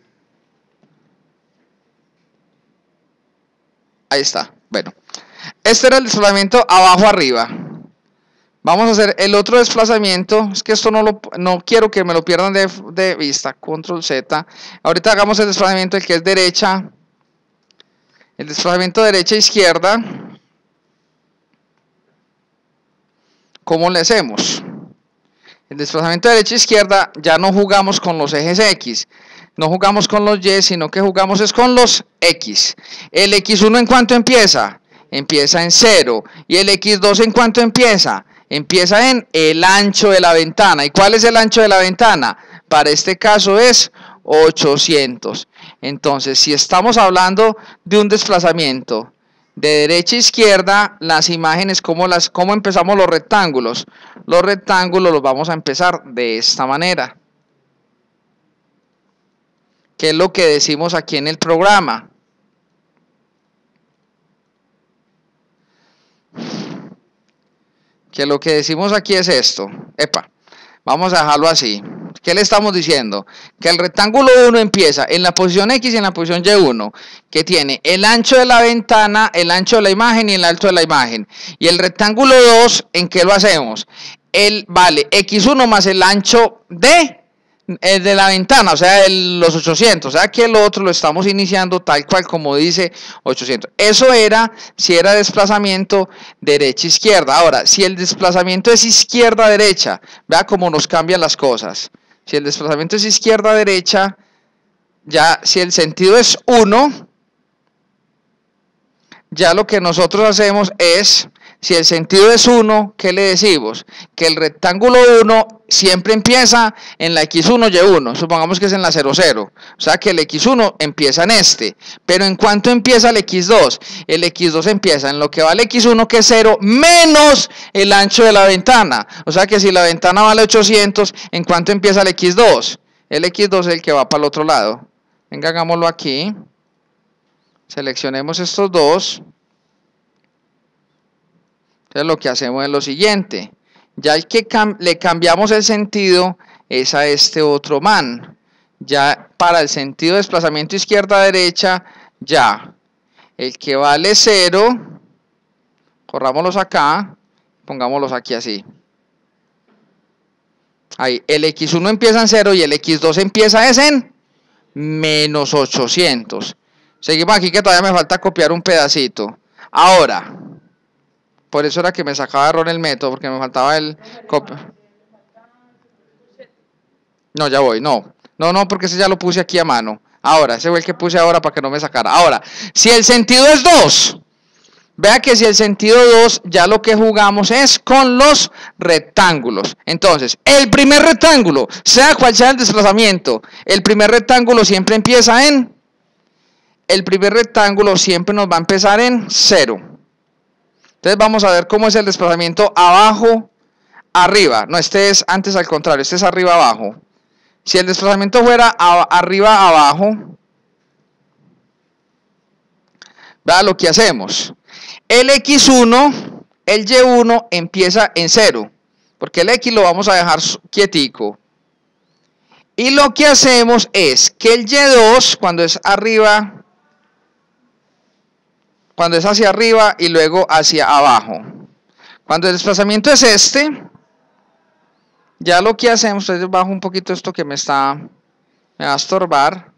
ahí está, bueno, este era el desplazamiento abajo arriba. Vamos a hacer el otro desplazamiento, es que esto no quiero que me lo pierdan de vista, control Z. Ahorita hagamos el desplazamiento, el que es derecha, el desplazamiento derecha-izquierda. ¿Cómo le hacemos? El desplazamiento derecha-izquierda ya no jugamos con los ejes X, no jugamos con los Y, sino que jugamos es con los X. El X1 ¿en cuánto empieza? Empieza en 0. ¿Y el X2 en cuánto empieza? Empieza en el ancho de la ventana. ¿Y cuál es el ancho de la ventana? Para este caso es 800. Entonces, si estamos hablando de un desplazamiento de derecha a izquierda, las imágenes, ¿cómo empezamos los rectángulos? Los rectángulos los vamos a empezar de esta manera. ¿Qué es lo que decimos aquí en el programa? Que lo que decimos aquí es esto. Epa, vamos a dejarlo así. ¿Qué le estamos diciendo? Que el rectángulo 1 empieza en la posición X y en la posición Y1, que tiene el ancho de la ventana, el ancho de la imagen y el alto de la imagen. Y el rectángulo 2, ¿en qué lo hacemos? Vale X1 más el ancho de la ventana, o sea, los 800. O sea, que el otro lo estamos iniciando tal cual como dice 800. Eso era si era desplazamiento derecha-izquierda. Ahora, si el desplazamiento es izquierda-derecha, vea cómo nos cambian las cosas. Si el desplazamiento es izquierda-derecha, ya si el sentido es 1, ya lo que nosotros hacemos es, si el sentido es 1, ¿qué le decimos? Que el rectángulo 1 siempre empieza en la x1, y1, supongamos que es en la 0, 0, o sea que el x1 empieza en este, pero ¿en cuánto empieza el x2? El x2 empieza en lo que vale x1, que es 0, menos el ancho de la ventana, o sea que si la ventana vale 800, ¿en cuánto empieza el x2? El x2 es el que va para el otro lado. Venga, hagámoslo aquí, seleccionemos estos dos. Entonces lo que hacemos es lo siguiente, ya el que le cambiamos el sentido es a este otro man, ya para el sentido de desplazamiento izquierda-derecha, ya el que vale 0, corrámoslos acá, pongámoslos aquí así, ahí, el x1 empieza en 0 y el x2 empieza es en menos 800, seguimos aquí que todavía me falta copiar un pedacito, ahora, por eso era que me sacaba error el método, porque me faltaba el copio. No, ya voy, no, porque ese ya lo puse aquí a mano. Ahora, ese fue el que puse ahora para que no me sacara. Ahora, si el sentido es 2, vea que si el sentido 2, ya lo que jugamos es con los rectángulos. Entonces, el primer rectángulo, sea cual sea el desplazamiento, el primer rectángulo siempre empieza en, el primer rectángulo siempre nos va a empezar en 0. Entonces vamos a ver cómo es el desplazamiento abajo, arriba. No, este es antes al contrario, este es arriba, abajo. Si el desplazamiento fuera arriba, abajo, vea lo que hacemos. El x1, el y1 empieza en 0, porque el x lo vamos a dejar quietico. Y lo que hacemos es que el y2, cuando es arriba, cuando es hacia arriba y luego hacia abajo. Cuando el desplazamiento es este, ya lo que hacemos, entonces bajo un poquito esto que me va a estorbar,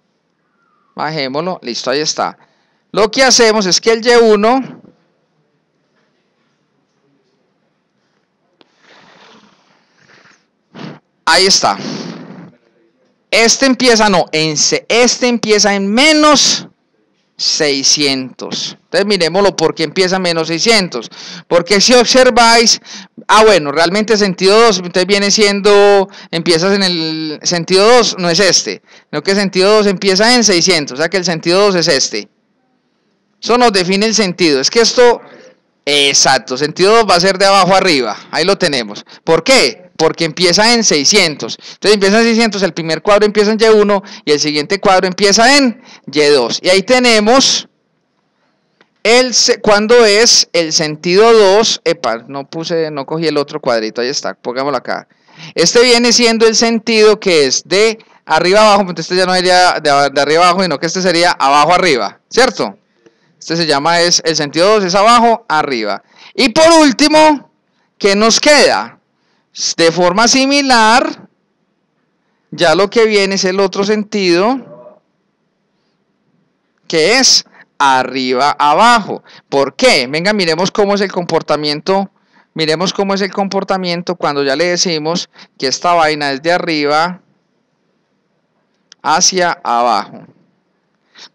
bajémoslo, listo, ahí está. Lo que hacemos es que el y1, ahí está. Este empieza en menos 600. Entonces miremoslo, ¿por qué empieza en menos 600? Porque si observáis, bueno, realmente sentido 2, entonces viene siendo, empiezas en el sentido 2, no es este, sino que el sentido 2 empieza en 600, o sea que el sentido 2 es este. Eso nos define el sentido, es que esto, exacto, sentido 2 va a ser de abajo arriba, ahí lo tenemos. ¿Por qué? Porque empieza en 600, entonces empieza en 600, el primer cuadro empieza en Y1 y el siguiente cuadro empieza en Y2, y ahí tenemos cuando es el sentido 2, no cogí el otro cuadrito, ahí está, pongámoslo acá. Este viene siendo el sentido que es de arriba abajo, pues este ya no sería de arriba abajo, sino que este sería abajo arriba, ¿cierto? Este se llama, el sentido 2 es abajo arriba. Y por último, ¿qué nos queda? De forma similar, ya lo que viene es el otro sentido, que es arriba abajo. ¿Por qué? Venga, miremos cómo es el comportamiento. Miremos cómo es el comportamiento cuando ya le decimos que esta vaina es de arriba hacia abajo.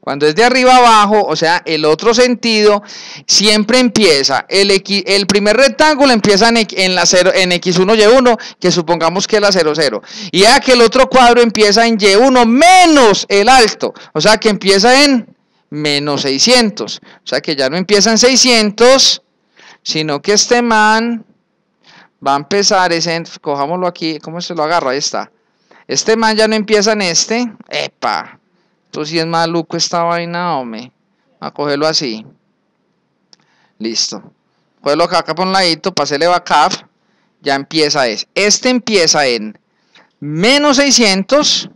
Cuando es de arriba abajo, o sea, el otro sentido, siempre empieza, el primer rectángulo empieza en x1, y1, que supongamos que es la 0, 0. Y ya que el otro cuadro empieza en y1 menos el alto, o sea que empieza en menos 600. O sea que ya no empieza en 600, sino que este man va a empezar, cojámoslo aquí, ¿cómo se lo agarro? Ahí está. Este man ya no empieza en este, epa. Esto sí es maluco esta vaina, hombre. A cogerlo así. Listo. Cogerlo acá por un ladito, pasele backup. Ya empieza este empieza en menos 600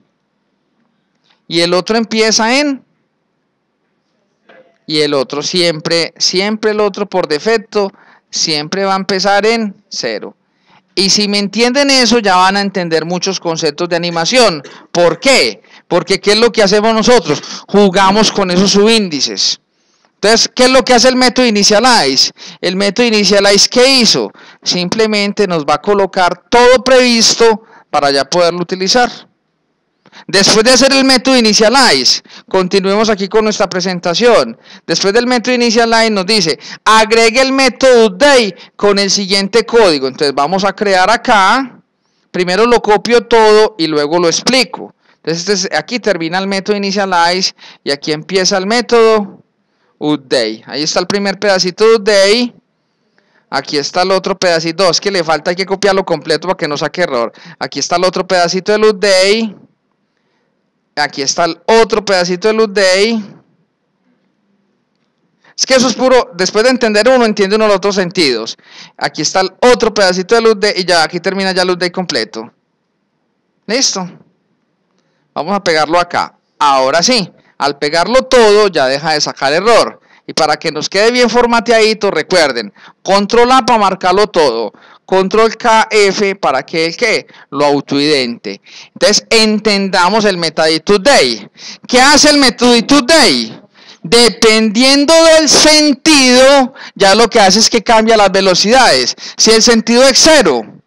y el otro empieza en, y el otro siempre el otro por defecto siempre va a empezar en 0. Y si me entienden eso, ya van a entender muchos conceptos de animación. ¿Por qué? Porque ¿qué es lo que hacemos nosotros? Jugamos con esos subíndices. Entonces, ¿qué es lo que hace el método Initialize? El método Initialize, ¿qué hizo? Simplemente nos va a colocar todo previsto para ya poderlo utilizar. Después de hacer el método initialize, continuemos aquí con nuestra presentación. Después del método initialize nos dice, agregue el método update con el siguiente código. Entonces vamos a crear acá, primero lo copio todo y luego lo explico. Entonces aquí termina el método initialize y aquí empieza el método update. Ahí está el primer pedacito de update. Aquí está el otro pedacito, es que le falta, hay que copiarlo completo para que no saque error. Aquí está el otro pedacito del update. Aquí está el otro pedacito del update. Es que eso es puro, después de entender uno, entiende uno los otros sentidos. Aquí está el otro pedacito del update y ya aquí termina ya el update completo. Listo. Vamos a pegarlo acá. Ahora sí, al pegarlo todo ya deja de sacar error. Y para que nos quede bien formateadito, recuerden, control A para marcarlo todo, control KF para que el que lo autoidente. Entonces entendamos el metadito update. ¿Qué hace el metodito update? Dependiendo del sentido, ya lo que hace es que cambia las velocidades. Si el sentido es 0,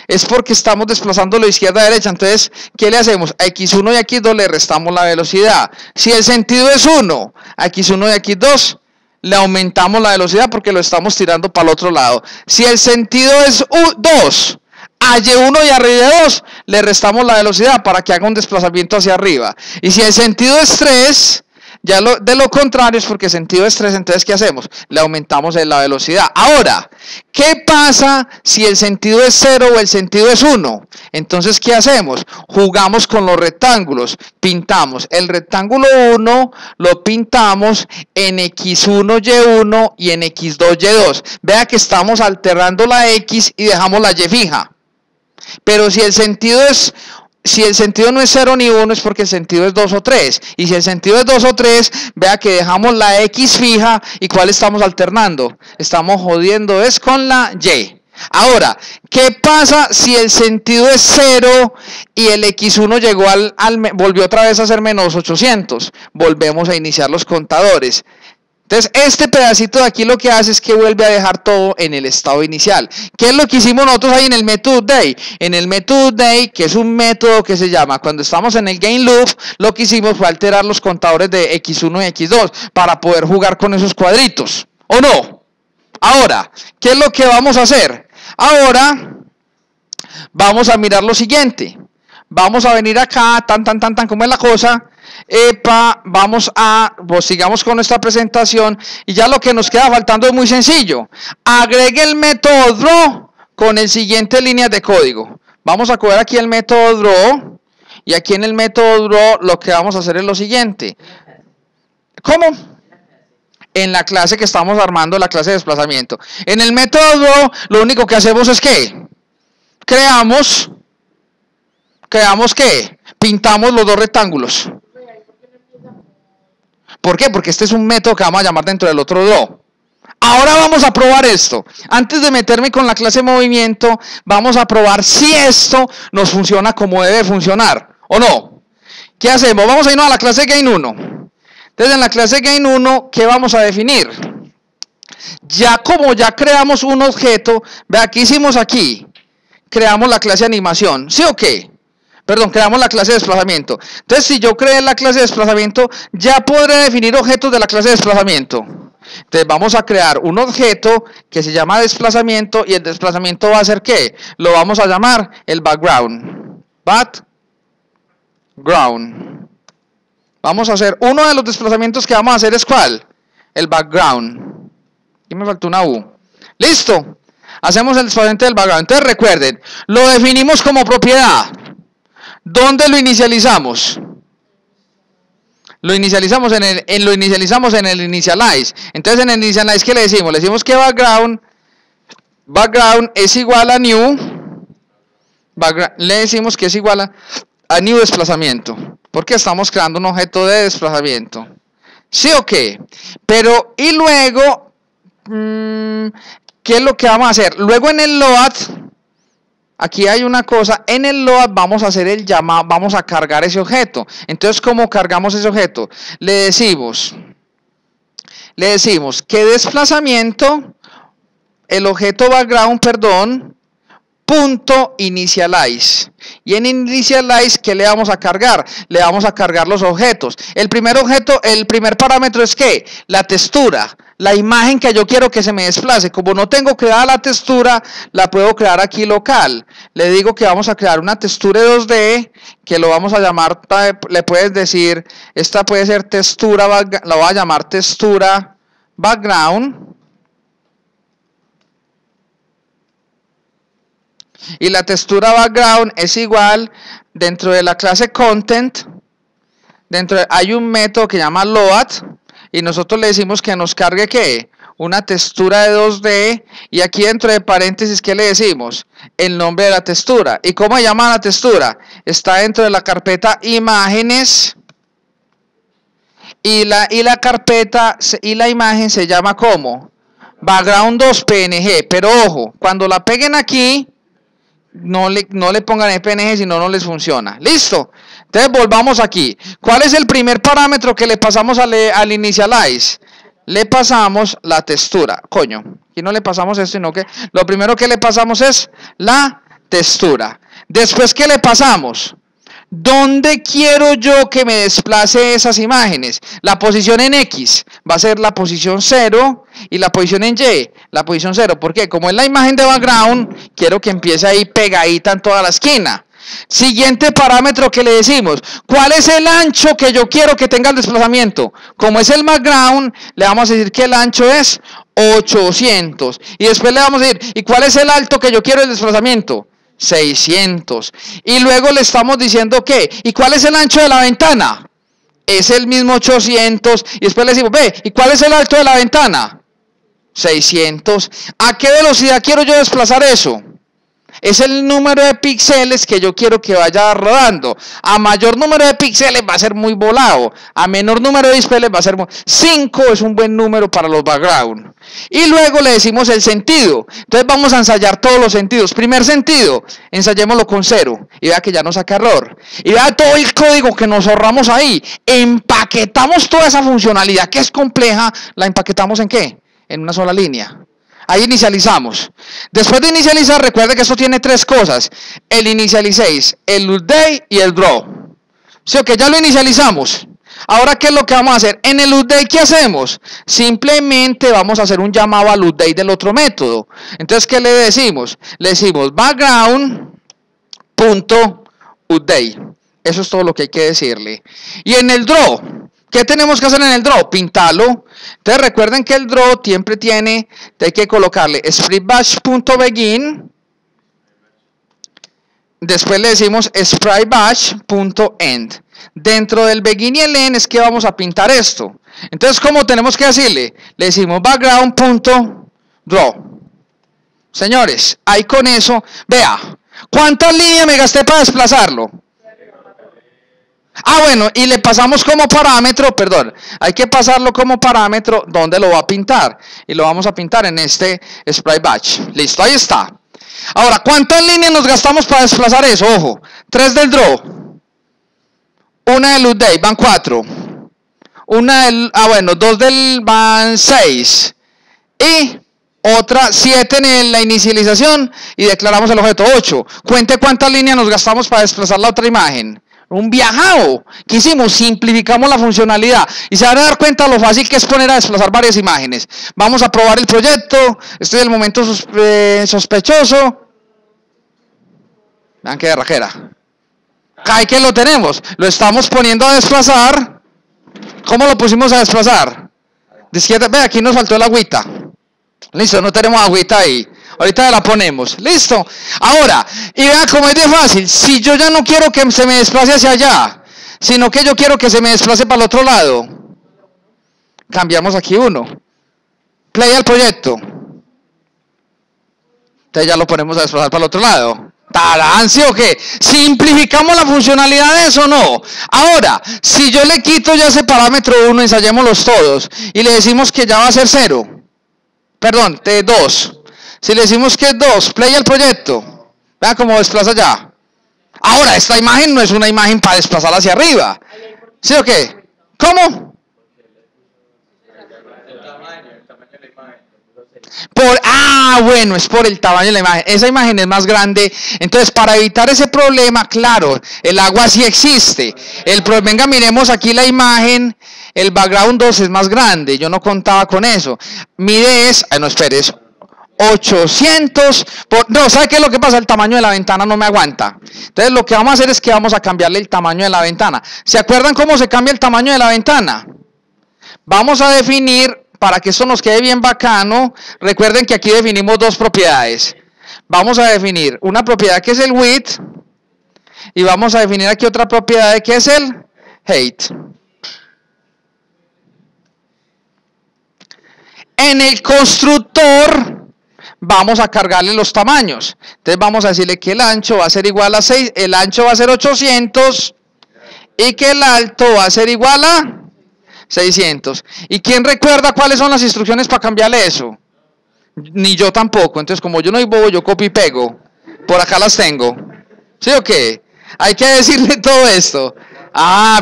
es porque estamos desplazándolo de izquierda a derecha. Entonces, ¿qué le hacemos? A X1 y a X2 le restamos la velocidad. Si el sentido es 1, a X1 y a X2 le aumentamos la velocidad porque lo estamos tirando para el otro lado. Si el sentido es 2, a Y1 y a Y2 le restamos la velocidad para que haga un desplazamiento hacia arriba. Y si el sentido es 3, ya de lo contrario es porque el sentido es 3, entonces ¿qué hacemos? Le aumentamos la velocidad. Ahora, ¿qué pasa si el sentido es 0 o el sentido es 1? Entonces, ¿qué hacemos? Jugamos con los rectángulos. Pintamos el rectángulo 1, lo pintamos en X1, Y1 y en X2, Y2. Vea que estamos alternando la X y dejamos la Y fija. Pero si el sentido no es 0 ni 1 es porque el sentido es 2 o 3. Y si el sentido es 2 o 3, vea que dejamos la X fija. ¿Y cuál estamos alternando? Estamos jodiendo es con la Y. Ahora, ¿qué pasa si el sentido es 0 y el X1 llegó volvió otra vez a ser menos 800? Volvemos a iniciar los contadores. Entonces, este pedacito de aquí lo que hace es que vuelve a dejar todo en el estado inicial. ¿Qué es lo que hicimos nosotros ahí en el método update? En el método update, que es un método que se llama, cuando estamos en el gain loop, lo que hicimos fue alterar los contadores de X1 y X2 para poder jugar con esos cuadritos. ¿O no? Ahora, ¿qué es lo que vamos a hacer? Ahora, vamos a mirar lo siguiente. Vamos a venir acá, ¿cómo es la cosa? Pues sigamos con nuestra presentación y ya lo que nos queda faltando es muy sencillo. Agregue el método draw con el siguiente líneas de código. Vamos a coger aquí el método draw y aquí en el método draw lo que vamos a hacer es lo siguiente. ¿Cómo? En la clase que estamos armando, la clase de desplazamiento. En el método draw lo único que hacemos es que creamos ¿qué? Pintamos los dos rectángulos. ¿Por qué? Porque este es un método que vamos a llamar dentro del otro draw. Ahora vamos a probar esto. Antes de meterme con la clase de movimiento, vamos a probar si esto nos funciona como debe funcionar, ¿o no? ¿Qué hacemos? Vamos a irnos a la clase Gain 1. Entonces, en la clase Gain 1, ¿qué vamos a definir? Como ya creamos un objeto, vea, ¿qué hicimos aquí? Creamos la clase animación, ¿sí o qué? Perdón, creamos la clase de desplazamiento. Entonces, si yo creé la clase de desplazamiento, ya podré definir objetos de la clase de desplazamiento. Entonces, vamos a crear un objeto que se llama desplazamiento y el desplazamiento va a ser ¿qué? Lo vamos a llamar el background. Background. Vamos a hacer, uno de los desplazamientos que vamos a hacer es ¿cuál? El background. Aquí me faltó una U. ¿Listo? Hacemos el desplazamiento del background. Entonces, recuerden, lo definimos como propiedad. ¿Dónde lo inicializamos? Lo inicializamos en el initialize. Entonces, en el initialize, ¿qué le decimos? Le decimos que background es igual a new. Le decimos que es igual a new desplazamiento. Porque estamos creando un objeto de desplazamiento. ¿Sí o qué? Pero, y luego, ¿qué es lo que vamos a hacer? Luego en el load, aquí hay una cosa, en el load vamos a hacer el llamado, vamos a cargar ese objeto. Entonces, ¿cómo cargamos ese objeto? Le decimos que desplazamiento, el objeto background, punto initialize. Y en initialize, ¿qué le vamos a cargar? Le vamos a cargar los objetos. El primer parámetro es ¿qué? La textura, la imagen que yo quiero que se me desplace. Como no tengo creada la textura, la puedo crear aquí local. Le digo que vamos a crear una textura 2D, que lo vamos a llamar, le puedes decir, esta puede ser textura, la voy a llamar textura background. Y la textura background es igual, dentro de la clase content, hay un método que llama load, y nosotros le decimos que nos cargue ¿qué? Una textura de 2D, y aquí dentro de paréntesis, ¿qué le decimos? El nombre de la textura. ¿Y cómo se llama la textura? Está dentro de la carpeta imágenes, y la carpeta y la imagen se llama ¿cómo? Background 2 PNG, pero ojo, cuando la peguen aquí, no le pongan PNG, si no les funciona. Listo. Entonces volvamos aquí. ¿Cuál es el primer parámetro que le pasamos al initialize? Le pasamos la textura. Coño, aquí no le pasamos esto, sino que lo primero que le pasamos es la textura. Después, ¿qué le pasamos? ¿Dónde quiero yo que me desplace esas imágenes? La posición en X va a ser la posición 0 y la posición en Y, la posición 0. ¿Por qué? Como es la imagen de background, quiero que empiece ahí pegadita en toda la esquina. Siguiente parámetro que le decimos, ¿cuál es el ancho que yo quiero que tenga el desplazamiento? Como es el background, le vamos a decir que el ancho es 800. Y después le vamos a decir, ¿y cuál es el alto que yo quiero el desplazamiento? 600. Y luego le estamos diciendo ¿qué? ¿Y cuál es el ancho de la ventana? Es el mismo 800. Y después le decimos, ve, ¿y cuál es el alto de la ventana? 600. ¿A qué velocidad quiero yo desplazar eso? Es el número de píxeles que yo quiero que vaya rodando. A mayor número de píxeles va a ser muy volado. A menor número de píxeles va a ser 5 es un buen número para los background. Y luego le decimos el sentido. Entonces vamos a ensayar todos los sentidos. Primer sentido, ensayémoslo con 0. Y vea que ya no saca error. Y vea todo el código que nos ahorramos ahí. Empaquetamos toda esa funcionalidad que es compleja. ¿La empaquetamos en qué? En una sola línea. Ahí inicializamos. Después de inicializar, recuerde que esto tiene 3 cosas. El initialize, el update y el draw. ¿Sí o que ya lo inicializamos? Ahora, ¿qué es lo que vamos a hacer? En el update, ¿qué hacemos? Simplemente vamos a hacer un llamado al update del otro método. Entonces, ¿qué le decimos? Le decimos background.update. Eso es todo lo que hay que decirle. Y en el draw, ¿qué tenemos que hacer en el draw? Pintarlo. Entonces recuerden que el draw siempre hay que colocarle spritebash.begin. Después le decimos spritebash.end. Dentro del begin y el end es que vamos a pintar esto. Entonces, ¿cómo tenemos que decirle? Le decimos background.draw. Señores, ahí con eso, vea, ¿cuántas líneas me gasté para desplazarlo? Ah, bueno, y le pasamos como parámetro, perdón, hay que pasarlo como parámetro donde lo va a pintar. Y lo vamos a pintar en este sprite batch. Listo, ahí está. Ahora, ¿cuántas líneas nos gastamos para desplazar eso? Ojo, 3 del draw, una del update, van 4. Una del, bueno, 2 del, van 6. Y otra 7 en la inicialización y declaramos el objeto 8. Cuente cuántas líneas nos gastamos para desplazar la otra imagen. Un viajado. ¿Qué hicimos? Simplificamos la funcionalidad. Y se van a dar cuenta lo fácil que es poner a desplazar varias imágenes. Vamos a probar el proyecto. Este es el momento sospechoso. Vean qué de rajera. Ahí que lo tenemos. Lo estamos poniendo a desplazar. ¿Cómo lo pusimos a desplazar? De izquierda. Ve, aquí nos faltó el agüita. Listo, no tenemos agüita ahí. Ahorita la ponemos. Listo. Ahora, y vean cómo es de fácil. Si yo ya no quiero que se me desplace hacia allá, sino que yo quiero que se me desplace para el otro lado, cambiamos aquí uno. Play al proyecto. Entonces ya lo ponemos a desplazar para el otro lado. ¿Tarán, sí o qué? ¿Simplificamos la funcionalidad de eso o no? Ahora, si yo le quito ya ese parámetro 1, ensayémoslos todos, y le decimos que ya va a ser 0. Perdón, de 2. Si le decimos que es 2, play al proyecto. Vean cómo desplaza ya. Ahora, esta imagen no es una imagen para desplazarla hacia arriba. ¿Sí o qué? ¿Cómo? Bueno, es por el tamaño de la imagen. Esa imagen es más grande. Entonces, para evitar ese problema, claro, el agua sí existe. Venga, miremos aquí la imagen. El background 2 es más grande. Yo no contaba con eso. Mide es, no, espere, es 800. No, ¿sabe qué es lo que pasa? El tamaño de la ventana no me aguanta. Entonces, lo que vamos a hacer es que vamos a cambiarle el tamaño de la ventana. ¿Se acuerdan cómo se cambia el tamaño de la ventana? Vamos a definir, para que esto nos quede bien bacano, recuerden que aquí definimos dos propiedades. Vamos a definir una propiedad que es el width y vamos a definir aquí otra propiedad que es el height. En el constructor vamos a cargarle los tamaños. Entonces vamos a decirle que el ancho va a ser igual a 6, el ancho va a ser 800 y que el alto va a ser igual a 600. ¿Y quién recuerda cuáles son las instrucciones para cambiarle eso? Ni yo tampoco. Entonces, como yo no soy bobo, yo copio y pego. Por acá las tengo. ¿Sí o qué? Hay que decirle todo esto.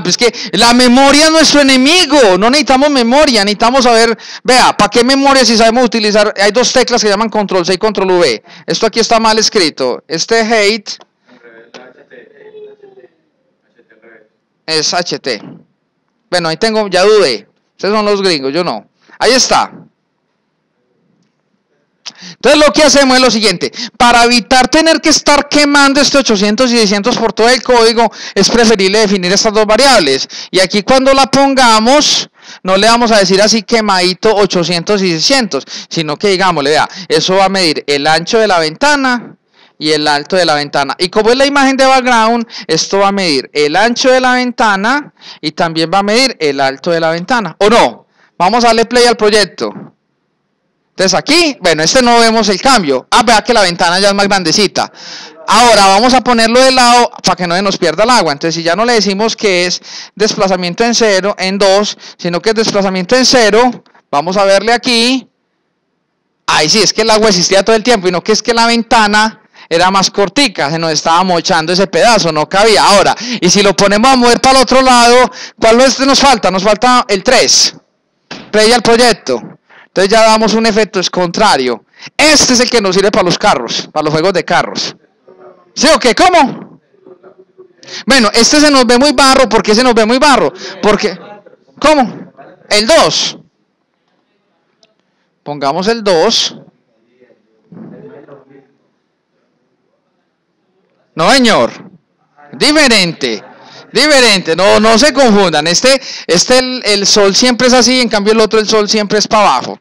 Pues que la memoria es nuestro enemigo. No necesitamos memoria, necesitamos saber. Vea, ¿para qué memoria si sabemos utilizar? Hay dos teclas que se llaman control C y control V. Esto aquí está mal escrito. Este height es HT. Bueno, ahí tengo, ya dudé. Ustedes son los gringos, yo no. Ahí está. Entonces lo que hacemos es lo siguiente. Para evitar tener que estar quemando este 800 y 600 por todo el código, es preferible definir estas dos variables. Y aquí cuando la pongamos, no le vamos a decir así quemadito 800 y 600, sino que digámosle, vea, eso va a medir el ancho de la ventana y el alto de la ventana. Y como es la imagen de background, esto va a medir el ancho de la ventana y también va a medir el alto de la ventana. ¿O no? Vamos a darle play al proyecto. Entonces aquí, bueno, no vemos el cambio. Vea que la ventana ya es más grandecita. Ahora vamos a ponerlo de lado para que no se nos pierda el agua. Entonces si ya no le decimos que es desplazamiento en 0, en 2, sino que es desplazamiento en 0, vamos a verle aquí. Ahí sí, es que el agua existía todo el tiempo y no que es que la ventana era más cortica, se nos estaba mochando ese pedazo, no cabía. Ahora, y si lo ponemos a mover para el otro lado, ¿cuál nos falta? Nos falta el 3. Play al proyecto. Entonces ya damos un efecto es contrario. Este es el que nos sirve para los carros, para los juegos de carros. ¿Sí o qué? ¿Cómo? Bueno, este se nos ve muy barro. ¿Por qué se nos ve muy barro? Porque, ¿cómo? El 2. Pongamos el 2. No, señor. Diferente. No se confundan. El sol siempre es así, en cambio el otro, el sol siempre es para abajo.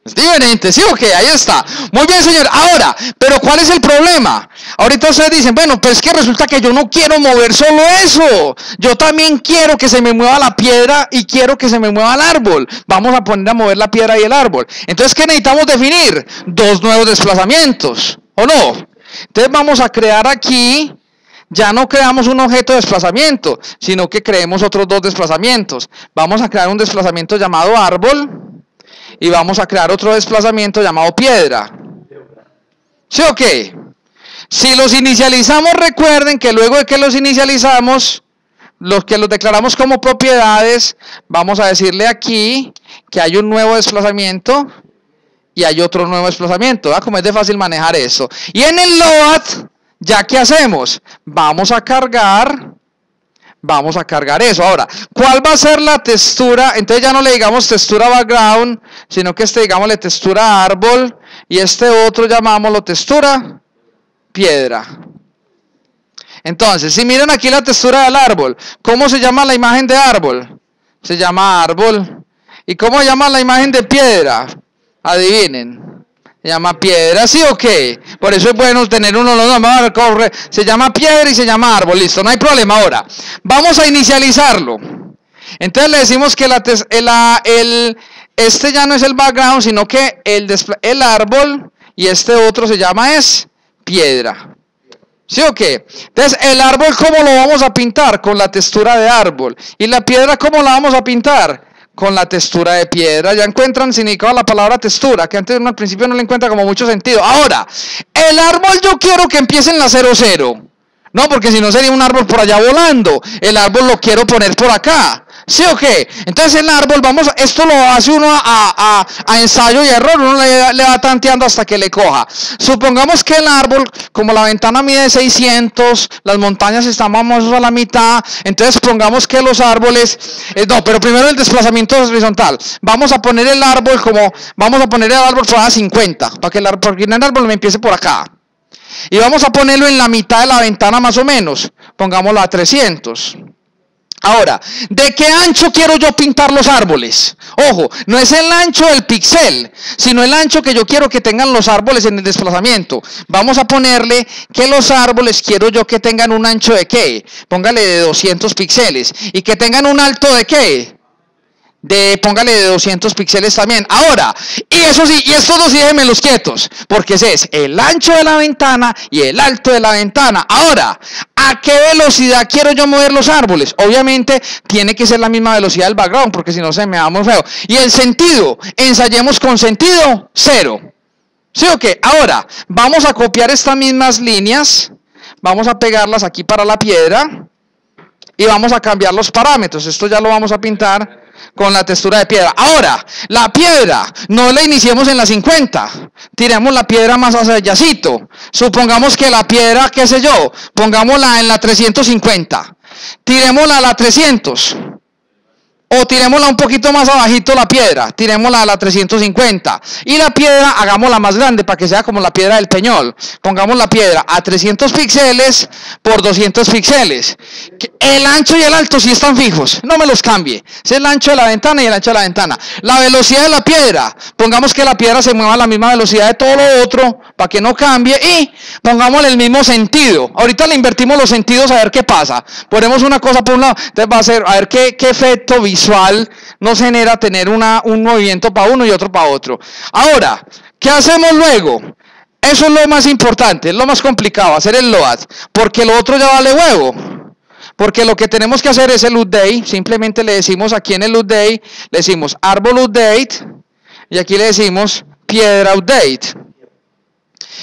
Es diferente, ¿sí o qué? Ahí está. Muy bien, señor. Ahora, ¿pero cuál es el problema? Ahorita ustedes dicen, bueno, pues es que resulta que yo no quiero mover solo eso. Yo también quiero que se me mueva la piedra y quiero que se me mueva el árbol. Vamos a poner a mover la piedra y el árbol. Entonces, ¿qué necesitamos definir? Dos nuevos desplazamientos, ¿o no? Entonces vamos a crear aquí, ya no creamos un objeto de desplazamiento, sino que creemos otros dos desplazamientos. Vamos a crear un desplazamiento llamado árbol y vamos a crear otro desplazamiento llamado piedra. ¿Sí o qué? Si los inicializamos, recuerden que luego de que los inicializamos, los que los declaramos como propiedades, vamos a decirle aquí que hay un nuevo desplazamiento y hay otro nuevo desplazamiento. ¿Verdad? Como es de fácil manejar eso. Y en el load, ¿ya qué hacemos? Vamos a cargar eso. Ahora, ¿cuál va a ser la textura? Entonces ya no le digamos textura background, sino que digámosle textura árbol y otro llamámoslo textura piedra. Entonces, si miran aquí la textura del árbol, ¿cómo se llama la imagen de árbol? Se llama árbol. ¿Y cómo se llama la imagen de piedra? Adivinen. Se llama piedra, ¿sí o qué? Por eso es bueno tener uno los nombres. Se llama piedra y se llama árbol. Listo, no hay problema. Ahora, vamos a inicializarlo. Entonces le decimos que este ya no es el background, sino que el árbol y otro se llama piedra. ¿Sí o qué? Entonces, el árbol, ¿cómo lo vamos a pintar? Con la textura de árbol. ¿Y la piedra, cómo la vamos a pintar? Con la textura de piedra. Ya encuentran significado la palabra textura, que antes al principio no le encuentra como mucho sentido. Ahora, el árbol yo quiero que empiece en la 00. No, porque si no sería un árbol por allá volando. El árbol lo quiero poner por acá. ¿Sí o qué? Entonces el árbol, esto lo hace uno a ensayo y error, uno le va tanteando hasta que le coja. Supongamos que el árbol, como la ventana mide 600, las montañas están más o menos a la mitad, entonces pongamos que los árboles, no, pero primero el desplazamiento horizontal. Vamos a poner el árbol por a 50, porque el árbol me empiece por acá. Y vamos a ponerlo en la mitad de la ventana más o menos, pongámoslo a 300. Ahora, ¿de qué ancho quiero yo pintar los árboles? Ojo, no es el ancho del píxel, sino el ancho que yo quiero que tengan los árboles en el desplazamiento. Vamos a ponerle que los árboles quiero yo que tengan un ancho de ¿qué? Póngale de 200 píxeles. ¿Y que tengan un alto de qué? Póngale de 200 píxeles también. Ahora, y eso sí, y estos dos sí déjenmelos quietos, porque ese es el ancho de la ventana y el alto de la ventana. Ahora, ¿a qué velocidad quiero yo mover los árboles? Obviamente tiene que ser la misma velocidad del background, porque si no se me va muy feo. Y el sentido, ensayemos con sentido 0. ¿Sí o qué? Ahora, vamos a copiar estas mismas líneas, vamos a pegarlas aquí para la piedra y vamos a cambiar los parámetros. Esto ya lo vamos a pintar con la textura de piedra. Ahora, la piedra, no la iniciemos en la 50, tiremos la piedra más hacia allácito. Supongamos que la piedra, qué sé yo, pongámosla en la 350, tirémosla a la 300. O tirémosla un poquito más abajito la piedra, tirémosla a la 350. Y la piedra hagámosla más grande para que sea como la piedra del Peñol. Pongamos la piedra a 300 píxeles por 200 píxeles. El ancho y el alto sí están fijos, no me los cambie. Es el ancho de la ventana y el ancho de la ventana. La velocidad de la piedra, pongamos que la piedra se mueva a la misma velocidad de todo lo otro, para que no cambie. Y pongámosle el mismo sentido. Ahorita le invertimos los sentidos a ver qué pasa. Ponemos una cosa por un lado, entonces va a ser, a ver qué efecto visual nos genera tener un movimiento para uno y otro para otro. Ahora, ¿qué hacemos luego? Eso es lo más importante, es lo más complicado, hacer el load, porque lo otro ya vale huevo. Porque lo que tenemos que hacer es el update. Simplemente le decimos aquí en el update, le decimos árbol update y aquí le decimos piedra update.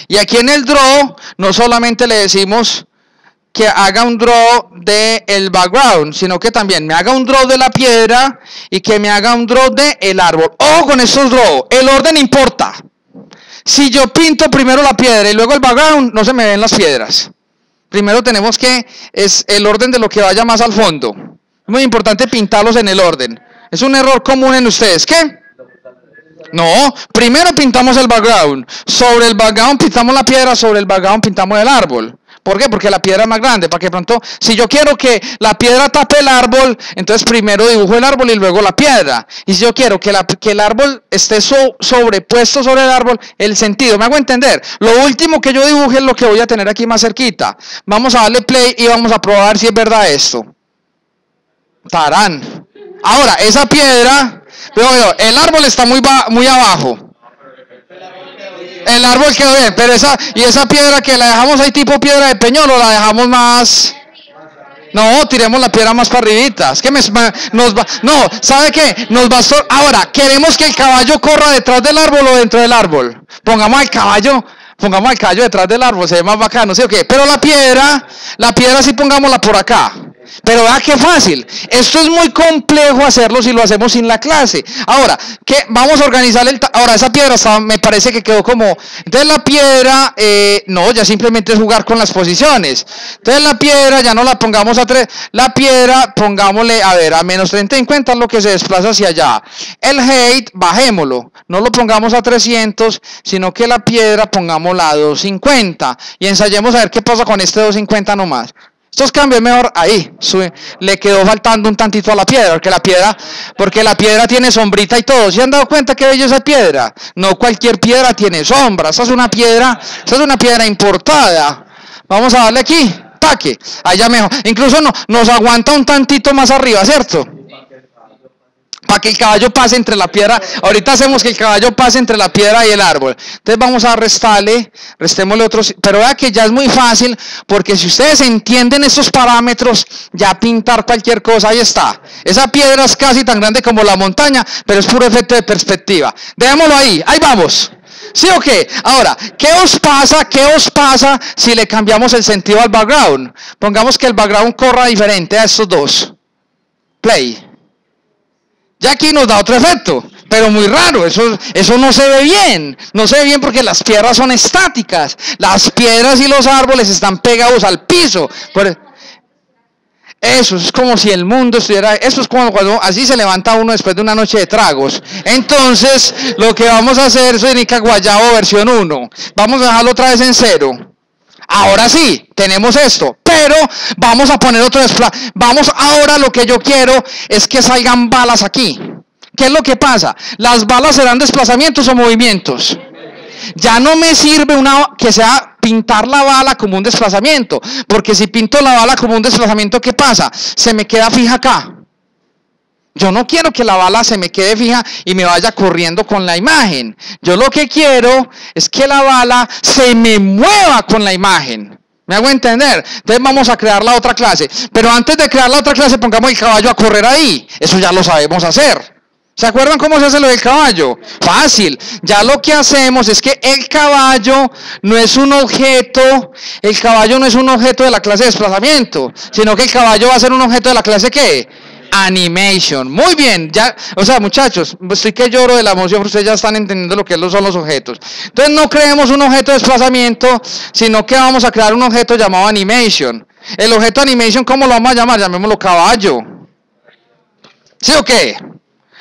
Y aquí en el draw no solamente le decimos que haga un draw del background, sino que también me haga un draw de la piedra y que me haga un draw del árbol. Ojo con estos draws, el orden importa. Si yo pinto primero la piedra y luego el background, no se me ven las piedras. Primero tenemos que, es el orden de lo que vaya más al fondo. Es muy importante pintarlos en el orden. Es un error común en ustedes. ¿Qué? No, primero pintamos el background. Sobre el background pintamos la piedra, sobre el background pintamos el árbol. ¿Por qué? Porque la piedra es más grande, para que pronto, si yo quiero que la piedra tape el árbol, entonces primero dibujo el árbol y luego la piedra. Y si yo quiero que el árbol esté sobrepuesto sobre el árbol, el sentido, ¿me hago entender? Lo último que yo dibuje es lo que voy a tener aquí más cerquita. Vamos a darle play y vamos a probar si es verdad esto. Tarán. Ahora, esa piedra, el árbol está muy abajo. El árbol quedó bien, pero esa piedra que la dejamos ahí tipo piedra de Peñol o la dejamos más. No, tiremos la piedra más para arribita. Es que no, ¿sabe qué? Nos bastó. Ahora, queremos que el caballo corra detrás del árbol o dentro del árbol. Pongamos al caballo detrás del árbol, se ve más bacano, ¿sí o qué? Pero la piedra sí pongámosla por acá. Pero vea qué fácil. Esto es muy complejo hacerlo si lo hacemos sin la clase. Ahora, ¿qué? Vamos a organizar ahora esa piedra me parece que quedó como. Entonces la piedra, no, ya simplemente es jugar con las posiciones. Entonces la piedra ya no la pongamos a 3. La piedra pongámosle, a ver, a menos 30 en cuenta lo que se desplaza hacia allá. El height, bajémoslo. No lo pongamos a 300, sino que la piedra pongámosla a 250. Y ensayemos a ver qué pasa con este 250 nomás. Estos cambios mejor ahí, le quedó faltando un tantito a la piedra, porque la piedra tiene sombrita y todo. ¿Se han dado cuenta qué bello esa piedra? No cualquier piedra tiene sombra, esta es una piedra importada. Vamos a darle aquí, taque, allá mejor. Incluso nos aguanta un tantito más arriba, ¿cierto? Para que el caballo pase entre la piedra. Ahorita hacemos que el caballo pase entre la piedra y el árbol. Entonces vamos a restémosle otros. Pero vea que ya es muy fácil, porque si ustedes entienden estos parámetros, ya pintar cualquier cosa, ahí está. Esa piedra es casi tan grande como la montaña, pero es puro efecto de perspectiva. Dejémoslo ahí vamos. ¿Sí o qué? Ahora, ¿qué os pasa si le cambiamos el sentido al background? Pongamos que el background corra diferente a estos dos. Play. Ya aquí nos da otro efecto, pero muy raro, eso no se ve bien, no se ve bien porque las piedras son estáticas, las piedras y los árboles están pegados al piso. Eso es como si el mundo estuviera, eso es como cuando así se levanta uno después de una noche de tragos. Entonces, lo que vamos a hacer es Nica Guayabo versión 1, vamos a dejarlo otra vez en 0. Ahora sí, tenemos esto, pero vamos a poner otro vamos ahora, lo que yo quiero es que salgan balas aquí. ¿Qué es lo que pasa? Las balas serán desplazamientos o movimientos. Ya no me sirve que sea pintar la bala como un desplazamiento, porque si pinto la bala como un desplazamiento, ¿qué pasa? Se me queda fija acá. Yo no quiero que la bala se me quede fija y me vaya corriendo con la imagen. Yo lo que quiero es que la bala se me mueva con la imagen. ¿Me hago entender? Entonces vamos a crear la otra clase. Pero antes de crear la otra clase, pongamos el caballo a correr ahí. Eso ya lo sabemos hacer. ¿Se acuerdan cómo se hace lo del caballo? Fácil. Ya lo que hacemos es que el caballo no es un objeto, de la clase de desplazamiento, sino que el caballo va a ser un objeto de la clase ¿qué? Animation. Muy bien, ya, o sea, muchachos, estoy que lloro de la emoción, pero ustedes ya están entendiendo lo que son los objetos. Entonces no creemos un objeto de desplazamiento, sino que vamos a crear un objeto llamado animation. El objeto animation, ¿cómo lo vamos a llamar? Llamémoslo caballo. ¿Sí o qué?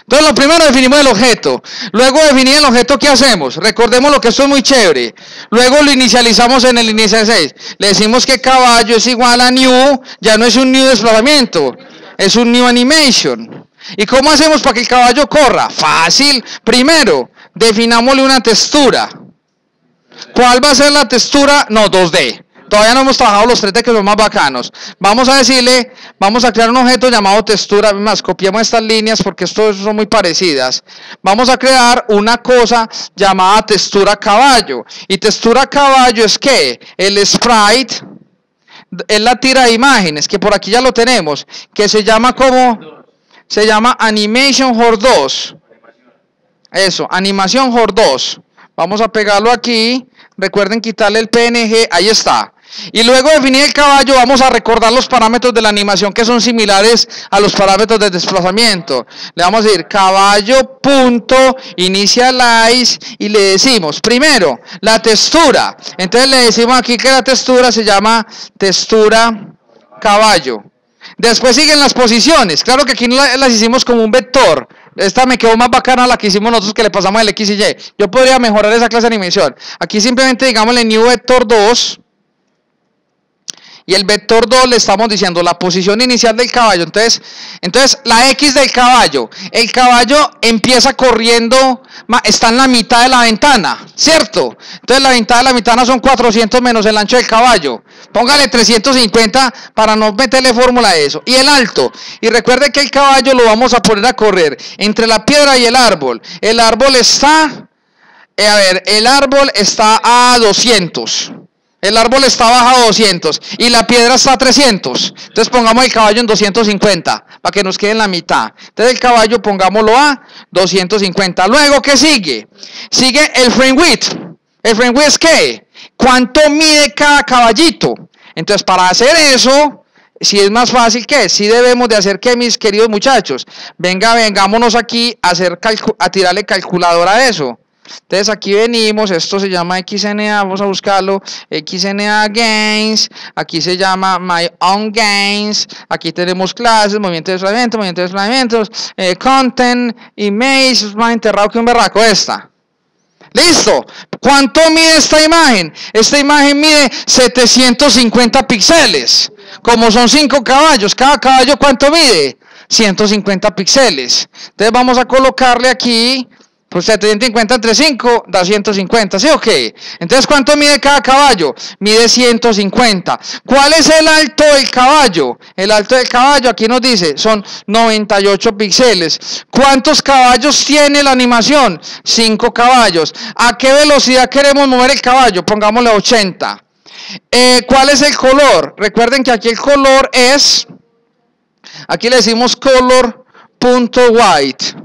Entonces lo primero definimos el objeto, luego definir el objeto, ¿qué hacemos? Recordemos lo que esto es muy chévere, luego lo inicializamos en el inicial 6, le decimos que caballo es igual a new, ya no es un new desplazamiento, es un new animation. ¿Y cómo hacemos para que el caballo corra? Fácil, primero, definámosle una textura. ¿Cuál va a ser la textura? No, 2D. Todavía no hemos trabajado los 3D que son más bacanos. Vamos a decirle, vamos a crear un objeto llamado textura. Más, copiamos estas líneas porque estos son muy parecidas. Vamos a crear una cosa llamada textura caballo. Y textura caballo es ¿qué? El sprite es la tira de imágenes, que por aquí ya lo tenemos, que se llama como, se llama Animation Horde 2. Eso, Animación Horde 2. Vamos a pegarlo aquí. Recuerden quitarle el PNG, ahí está. Y luego de definir el caballo vamos a recordar los parámetros de la animación que son similares a los parámetros de desplazamiento. Le vamos a decir caballo.initialize y le decimos primero la textura. Entonces le decimos aquí que la textura se llama textura caballo. Después siguen las posiciones. Claro que aquí las hicimos como un vector. Esta me quedó más bacana la que hicimos nosotros, que le pasamos el X y Y. Yo podría mejorar esa clase de animación. Aquí simplemente digámosle new vector 2. Y el vector 2 le estamos diciendo la posición inicial del caballo. Entonces la X del caballo. El caballo empieza corriendo, está en la mitad de la ventana, ¿cierto? Entonces la mitad de la ventana son 400 menos el ancho del caballo. Póngale 350 para no meterle fórmula a eso. Y el alto. Y recuerde que el caballo lo vamos a poner a correr entre la piedra y el árbol. El árbol está, el árbol está a 200. El árbol está bajo a 200 y la piedra está a 300. Entonces pongamos el caballo en 250 para que nos quede en la mitad. Entonces el caballo pongámoslo a 250. Luego, ¿qué sigue? Sigue el frame width. ¿El frame width es qué? ¿Cuánto mide cada caballito? Entonces para hacer eso, si es más fácil, ¿qué? Si debemos de hacer ¿qué, mis queridos muchachos? Vengámonos aquí a tirarle calculadora a eso. Entonces aquí venimos, esto se llama XNA, vamos a buscarlo, XNA Gains, aquí se llama My Own Gains, aquí tenemos clases, movimiento de desplazamientos, content, image, más enterrado que un berraco, esta. Listo. ¿Cuánto mide esta imagen? Esta imagen mide 750 píxeles, como son 5 caballos, cada caballo ¿cuánto mide? 150 píxeles. Entonces vamos a colocarle aquí, pues 750 entre 5 da 150, ¿sí o qué? Entonces, ¿cuánto mide cada caballo? Mide 150. ¿Cuál es el alto del caballo? El alto del caballo, aquí nos dice, son 98 píxeles. ¿Cuántos caballos tiene la animación? 5 caballos. ¿A qué velocidad queremos mover el caballo? Pongámosle 80. ¿Cuál es el color? Recuerden que aquí el color es, aquí le decimos color.white.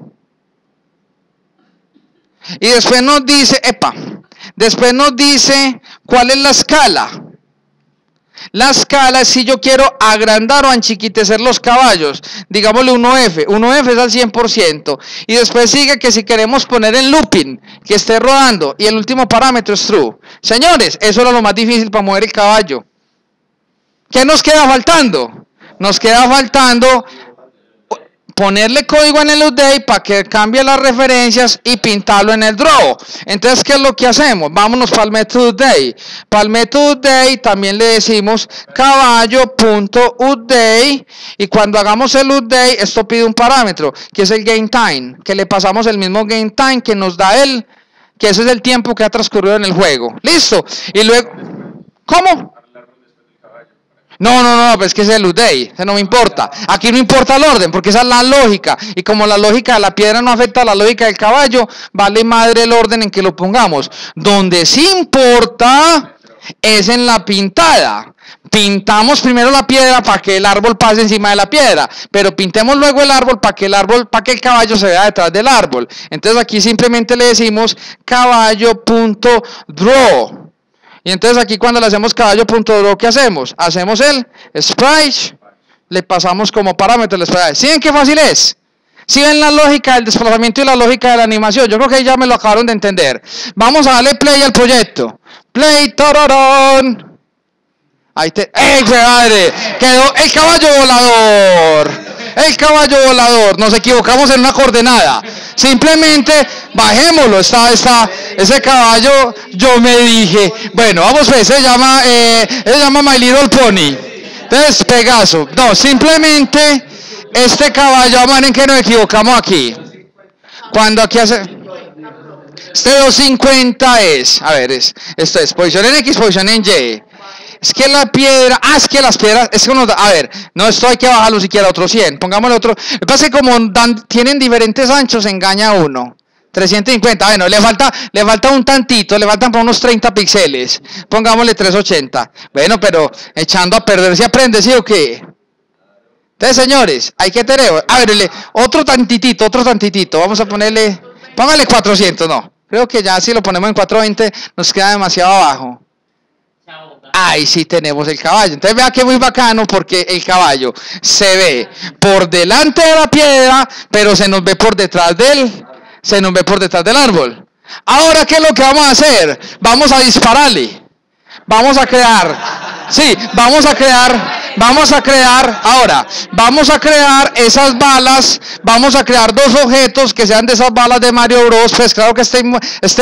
Y después nos dice, después nos dice cuál es la escala. La escala es si yo quiero agrandar o enchiquitecer los caballos. Digámosle 1F. 1F es al 100%. Y después sigue que si queremos poner en looping, que esté rodando. Y el último parámetro es true. Señores, eso era lo más difícil para mover el caballo. ¿Qué nos queda faltando? Nos queda faltando ponerle código en el update para que cambie las referencias y pintarlo en el draw. Entonces, ¿qué es lo que hacemos? Vámonos para el método update. Para el método update también le decimos caballo.update, y cuando hagamos el update, esto pide un parámetro, que es el gain time, que le pasamos el mismo gain time que nos da él, que ese es el tiempo que ha transcurrido en el juego. ¿Listo? Y luego, ¿cómo? No, pues que es el update, no me importa. Aquí no importa el orden, porque esa es la lógica. Y como la lógica de la piedra no afecta a la lógica del caballo, vale madre el orden en que lo pongamos. Donde sí importa es en la pintada. Pintamos primero la piedra para que el árbol pase encima de la piedra, pero pintemos luego el árbol para que el caballo se vea detrás del árbol. Entonces aquí simplemente le decimos caballo.draw. Y entonces aquí cuando le hacemos caballo.draw, ¿qué hacemos? Hacemos el sprite, le pasamos como parámetro el sprite. ¿Sí ven qué fácil es? ¿Sí ven la lógica del desplazamiento y la lógica de la animación? Yo creo que ya me lo acabaron de entender. Vamos a darle play al proyecto. Play, tororón. Ahí te... ¡Ey, madre! Quedó el caballo volador. El caballo volador. Nos equivocamos en una coordenada. Simplemente bajémoslo. Ese caballo, yo me dije, bueno, vamos pues, se llama My Little Pony. Entonces, Pegaso. No, simplemente este caballo, en que nos equivocamos aquí. Cuando aquí hace... Este 250 es, a ver, esto es posición en X, posición en Y. Es que la piedra, es que las piedras, es que uno, a ver, no, esto hay que bajarlo siquiera a otro 100, pongámosle otro. Lo que pasa es que como tienen diferentes anchos, engaña a uno. 350, bueno, le falta un tantito, le faltan por unos 30 píxeles. Pongámosle 380. Bueno, pero echando a perder, ¿se aprende, sí o qué? Entonces, señores, hay que tener, a ver, otro tantitito, vamos a ponerle, póngale 400, no. Creo que ya si lo ponemos en 420 nos queda demasiado abajo. Ahí sí tenemos el caballo. Entonces vea que muy bacano, porque el caballo se ve por delante de la piedra, pero se nos ve por detrás del árbol. Ahora, ¿qué es lo que vamos a hacer? Vamos a dispararle. Vamos a crear esas balas, vamos a crear dos objetos que sean de esas balas de Mario Bros. Pues claro que este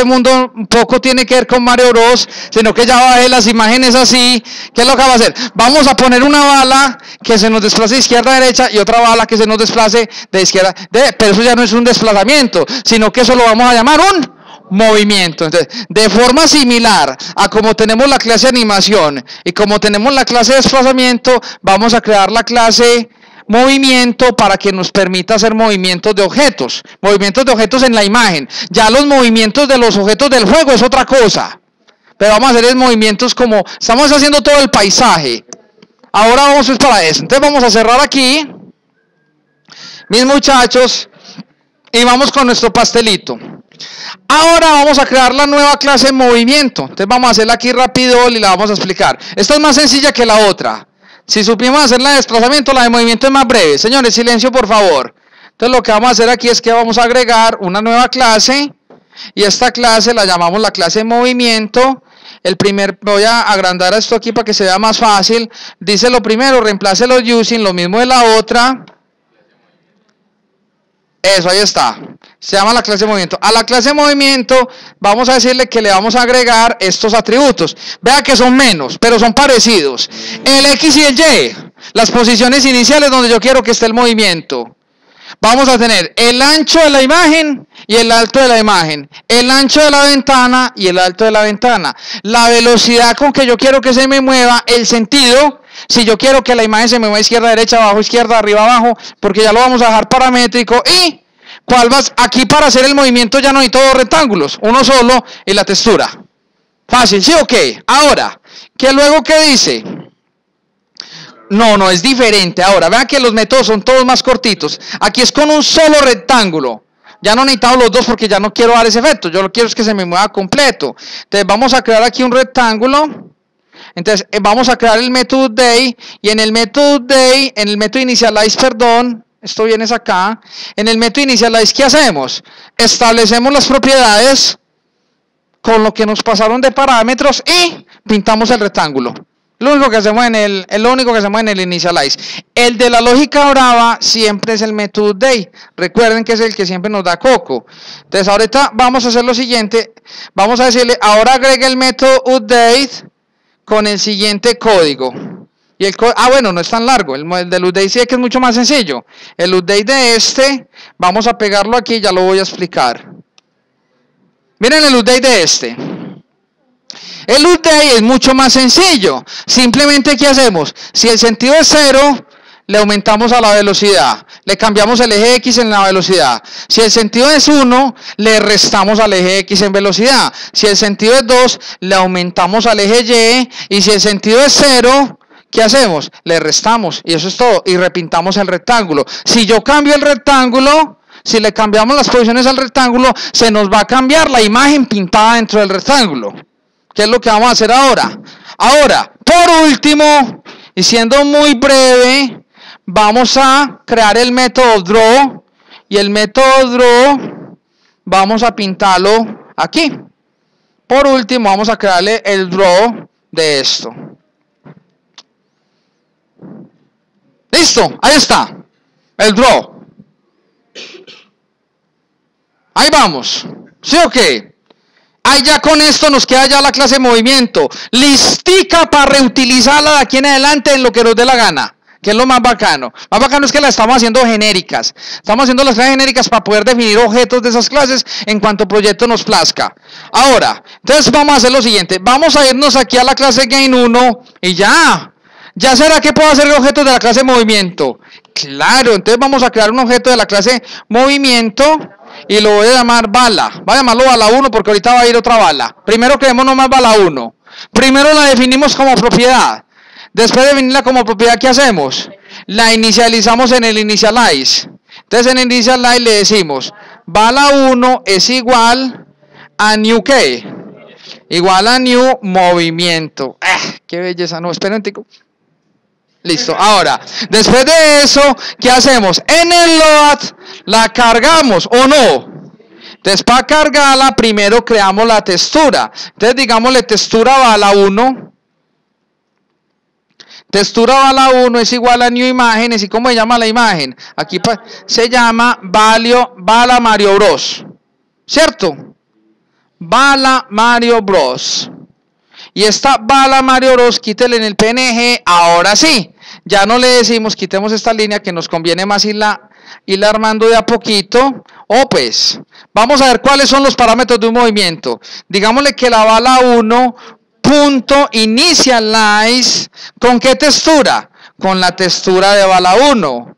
mundo un poco tiene que ver con Mario Bros, sino que ya bajé las imágenes así. ¿Qué es lo que vamos a hacer? Vamos a poner una bala que se nos desplace de izquierda a derecha y otra bala que se nos desplace de izquierda, pero eso ya no es un desplazamiento, sino que eso lo vamos a llamar un movimiento. Entonces, de forma similar a como tenemos la clase animación y como tenemos la clase desplazamiento, vamos a crear la clase movimiento para que nos permita hacer movimientos de objetos en la imagen. Ya los movimientos de los objetos del juego es otra cosa, pero vamos a hacer movimientos como estamos haciendo todo el paisaje. Ahora vamos pues para eso. Entonces vamos a cerrar aquí, mis muchachos, y vamos con nuestro pastelito. Ahora vamos a crear la nueva clase de movimiento. Entonces vamos a hacerla aquí rápido y la vamos a explicar. Esta es más sencilla que la otra. Si supimos hacer la de desplazamiento, la de movimiento es más breve. Señores, silencio por favor. Entonces lo que vamos a hacer aquí es que vamos a agregar una nueva clase, y esta clase la llamamos la clase de movimiento. Voy a agrandar esto aquí para que se vea más fácil. Dice lo primero, reemplace los using, lo mismo de la otra. Eso, ahí está. Se llama la clase de movimiento. A la clase de movimiento vamos a decirle que le vamos a agregar estos atributos. Vea que son menos, pero son parecidos. El X y el Y, las posiciones iniciales donde yo quiero que esté el movimiento. Vamos a tener el ancho de la imagen y el alto de la imagen, el ancho de la ventana y el alto de la ventana, la velocidad con que yo quiero que se me mueva, el sentido, si yo quiero que la imagen se me mueva izquierda, derecha, abajo, izquierda, arriba, abajo, porque ya lo vamos a dejar paramétrico. Y ¿cuál vas? Aquí para hacer el movimiento ya no hay todos rectángulos, uno solo y la textura. Fácil, ¿sí o qué? Ahora, ¿qué luego qué dice? No es diferente. Ahora, vean que los métodos son todos más cortitos. Aquí es con un solo rectángulo. Ya no necesitamos los dos porque ya no quiero dar ese efecto. Yo lo quiero es que se me mueva completo. Entonces vamos a crear aquí un rectángulo. Entonces, vamos a crear el método day, y en el método day, en el método initialize, perdón, esto viene acá, en el método initialize, ¿qué hacemos? Establecemos las propiedades con lo que nos pasaron de parámetros y pintamos el rectángulo. Lo único que hacemos en el initialize. El de la lógica brava siempre es el método day. Recuerden que es el que siempre nos da coco. Entonces ahorita vamos a hacer lo siguiente. Vamos a decirle, ahora agregue el método update con el siguiente código. Y bueno, no es tan largo. El del update sí que es mucho más sencillo. El update de este, vamos a pegarlo aquí, ya lo voy a explicar. Miren el update de este. El update es mucho más sencillo. Simplemente, ¿qué hacemos? Si el sentido es 0, le aumentamos a la velocidad. Le cambiamos el eje X en la velocidad. Si el sentido es 1, le restamos al eje X en velocidad. Si el sentido es 2, le aumentamos al eje Y. Y si el sentido es 0, ¿qué hacemos? Le restamos. Y eso es todo. Y repintamos el rectángulo. Si yo cambio el rectángulo, si le cambiamos las posiciones al rectángulo, se nos va a cambiar la imagen pintada dentro del rectángulo. ¿Qué es lo que vamos a hacer ahora? Ahora, por último, y siendo muy breve, vamos a crear el método draw. Y el método draw vamos a pintarlo aquí. Por último, vamos a crearle el draw de esto. Listo, ahí está. El draw. Ahí vamos. ¿Sí o qué? Ahí ya con esto nos queda ya la clase de movimiento. Listica para reutilizarla de aquí en adelante en lo que nos dé la gana. Que es lo más bacano. Más bacano es que la estamos haciendo genéricas. Estamos haciendo las clases genéricas para poder definir objetos de esas clases en cuanto proyecto nos plazca. Ahora, entonces vamos a hacer lo siguiente. Vamos a irnos aquí a la clase Gain 1 y ya. ¿Ya será que puedo hacer objetos de la clase movimiento? Claro, entonces vamos a crear un objeto de la clase movimiento y lo voy a llamar bala. Voy a llamarlo bala 1 porque ahorita va a ir otra bala. Primero creemos nomás bala 1. Primero la definimos como propiedad. Después de definirla como propiedad, ¿qué hacemos? La inicializamos en el initialize. Entonces en el initialize le decimos bala 1 es igual a new ¿qué? Igual a new movimiento. ¡Qué belleza! No, esperen un tico. Listo, ahora, después de eso, ¿qué hacemos? En el load la cargamos, ¿o no? Entonces, para cargarla, primero creamos la textura. Entonces, digámosle textura bala 1. Textura bala 1 es igual a new imágenes. ¿Y cómo se llama la imagen? Aquí se llama bala Mario Bros. ¿Cierto? Bala Mario Bros. Y esta bala Mario Bros, quítele en el PNG, ahora sí. Ya no le decimos, quitemos esta línea que nos conviene más irla armando de a poquito. O pues, vamos a ver cuáles son los parámetros de un movimiento. Digámosle que la bala 1, punto initialize, ¿con qué textura? Con la textura de bala 1.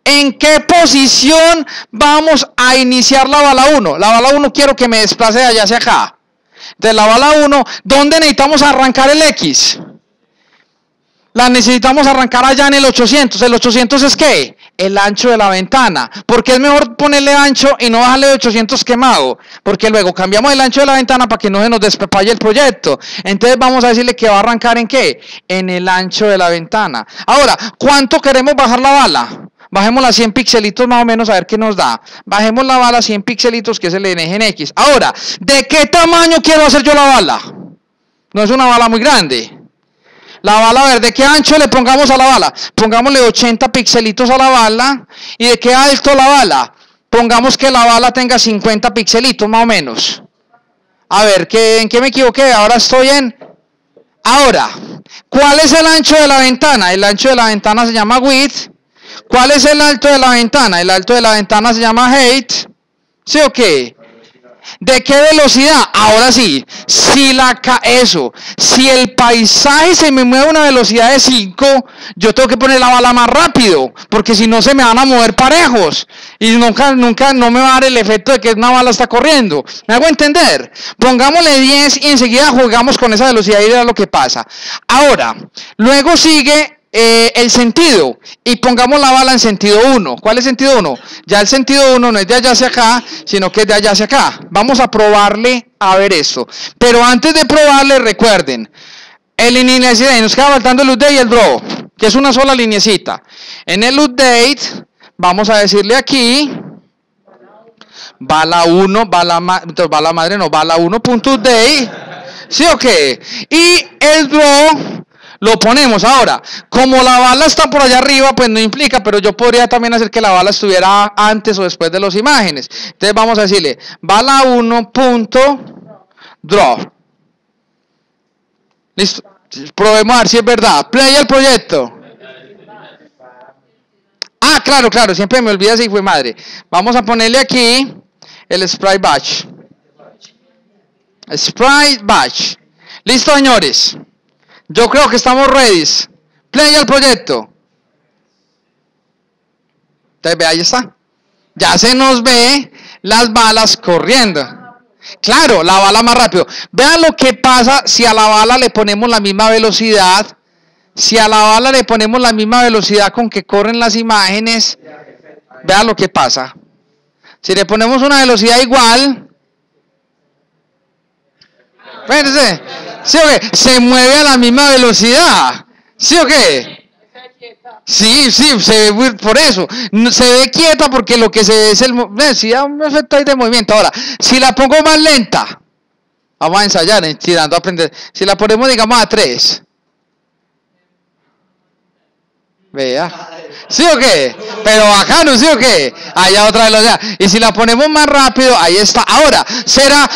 ¿En qué posición vamos a iniciar la bala 1? La bala 1 quiero que me desplace de allá hacia acá. De la bala 1, ¿dónde necesitamos arrancar el X? La necesitamos arrancar allá en el 800. ¿El 800 es qué? El ancho de la ventana. ¿Por qué es mejor ponerle ancho y no bajarle de 800 quemado? Porque luego cambiamos el ancho de la ventana para que no se nos despepalle el proyecto. Entonces vamos a decirle que va a arrancar ¿en qué? En el ancho de la ventana. Ahora, ¿cuánto queremos bajar la bala? Bajémosla a 100 pixelitos más o menos a ver qué nos da. Bajemos la bala a 100 pixelitos que es el eje en X. Ahora, ¿de qué tamaño quiero hacer yo la bala? No es una bala muy grande. La bala, a ver, ¿de qué ancho le pongamos a la bala? Pongámosle 80 pixelitos a la bala. ¿Y de qué alto la bala? Pongamos que la bala tenga 50 pixelitos más o menos. A ver, ¿en qué me equivoqué? Ahora estoy en... Ahora, ¿cuál es el ancho de la ventana? El ancho de la ventana se llama width. ¿Cuál es el alto de la ventana? El alto de la ventana se llama height. ¿Sí o qué? ¿De qué velocidad? Ahora sí, si el paisaje se me mueve a una velocidad de 5, yo tengo que poner la bala más rápido, porque si no se me van a mover parejos y nunca no me va a dar el efecto de que una bala está corriendo. ¿Me hago entender? Pongámosle 10 y enseguida jugamos con esa velocidad y verá lo que pasa. Ahora, luego sigue el sentido y pongamos la bala en sentido 1. ¿Cuál es sentido 1? Ya el sentido 1 no es de allá hacia acá, sino que es de allá hacia acá. Vamos a probarle a ver esto. Pero antes de probarle, recuerden, El linealidad, y nos queda faltando el update y el draw, que es una sola linecita. En el update, vamos a decirle aquí, bala 1, bala madre no, bala 1.update, ¿sí o qué? Y el draw lo ponemos. Ahora, como la bala está por allá arriba, pues no implica, pero yo podría también hacer que la bala estuviera antes o después de las imágenes. Entonces vamos a decirle, bala 1.draw. Listo. Probemos a ver si es verdad. Play el proyecto. Ah, claro, siempre me olvida si fue madre. Vamos a ponerle aquí el sprite batch. Sprite batch. Listo, señores. Yo creo que estamos ready. Play el proyecto. Entonces, ve, ahí está. Ya se nos ve las balas corriendo. Claro, la bala más rápido. Vean lo que pasa si a la bala le ponemos la misma velocidad. Si a la bala le ponemos la misma velocidad con que corren las imágenes, vean lo que pasa. Si le ponemos una velocidad igual, fíjense, ¿sí o qué? Se mueve a la misma velocidad. ¿Sí o qué? Sí, se ve por eso. Se ve quieta porque lo que se ve es sí, da un efecto ahí de movimiento. Ahora, si la pongo más lenta, vamos a ensayar, tirando a aprender. Si la ponemos, digamos, a 3. Vea. ¿Sí o qué? Pero bacano, ¿sí o qué? Allá otra velocidad. Y si la ponemos más rápido, ahí está. Ahora, ¿será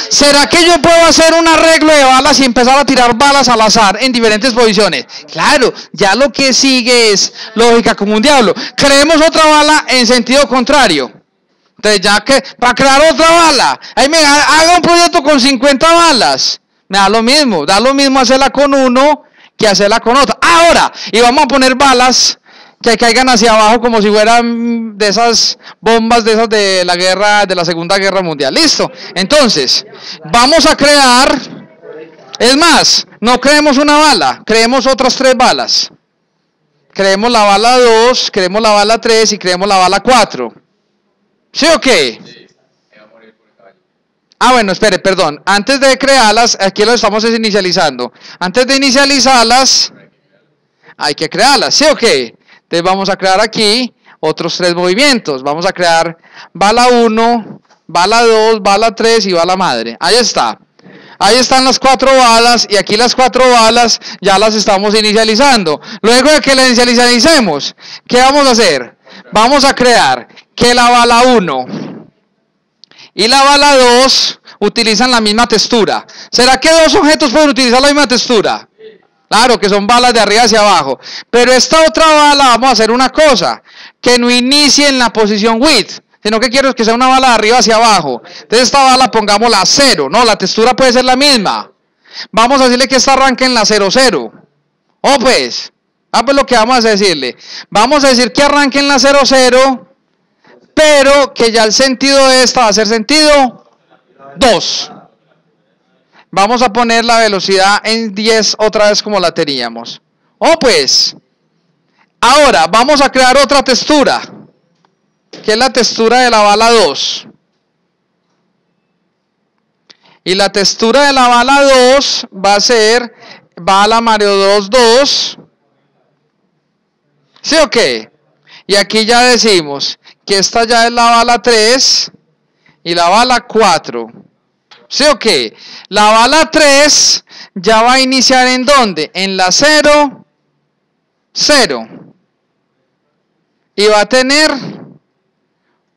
que yo puedo hacer un arreglo de balas y empezar a tirar balas al azar en diferentes posiciones? Claro, ya lo que sigue es lógica como un diablo. Creemos otra bala en sentido contrario. Entonces, ya que, para crear otra bala, ahí me haga un proyecto con 50 balas. Me da lo mismo hacerla con uno que hacerla con otra. Ahora, y vamos a poner balas que caigan hacia abajo como si fueran de esas bombas de esas de la guerra, de la Segunda Guerra Mundial. ¿Listo? Entonces, vamos a crear, es más, no creemos una bala, creemos otras 3 balas. Creemos la bala 2, creemos la bala 3 y creemos la bala 4. ¿Sí o qué? Ah, bueno, espere, perdón. Antes de crearlas, aquí lo estamos inicializando. Antes de inicializarlas, hay que crearlas, ¿sí o qué? Entonces vamos a crear aquí otros 3 movimientos. Vamos a crear bala 1, bala 2, bala 3 y bala madre. Ahí está. Ahí están las 4 balas y aquí las 4 balas ya las estamos inicializando. Luego de que las inicialicemos, ¿qué vamos a hacer? Vamos a crear que la bala 1 y la bala 2 utilizan la misma textura. ¿Será que 2 objetos pueden utilizar la misma textura? Claro, que son balas de arriba hacia abajo. Pero esta otra bala, vamos a hacer una cosa, que no inicie en la posición width, sino que quiero que sea una bala de arriba hacia abajo. Entonces esta bala pongámosla a 0, no, la textura puede ser la misma. Vamos a decirle que esta arranque en la 0,0. Pues lo que vamos a decirle. Vamos a decir que arranque en la 0,0, pero que ya el sentido de esta va a ser sentido 2. Vamos a poner la velocidad en 10 otra vez como la teníamos. Pues. Ahora vamos a crear otra textura, que es la textura de la bala 2. Y la textura de la bala 2 va a ser bala Mario 2. ¿Sí o qué? Y aquí ya decimos que esta ya es la bala 3 y la bala 4. ¿Sí o qué? La bala 3 ya va a iniciar ¿en dónde? En la 0, 0. Y va a tener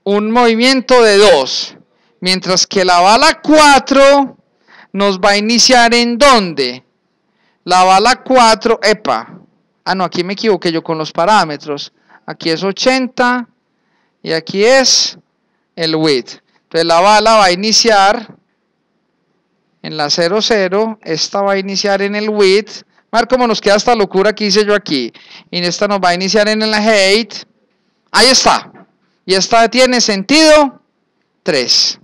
un movimiento de 2. Mientras que la bala 4 nos va a iniciar ¿en dónde? La bala 4, no, aquí me equivoqué yo con los parámetros. Aquí es 80 y aquí es el width. Entonces la bala va a iniciar en la 0,0, esta va a iniciar en el width. A ver cómo nos queda esta locura que hice yo aquí. Y esta nos va a iniciar en la height. Ahí está. Y esta tiene sentido 3.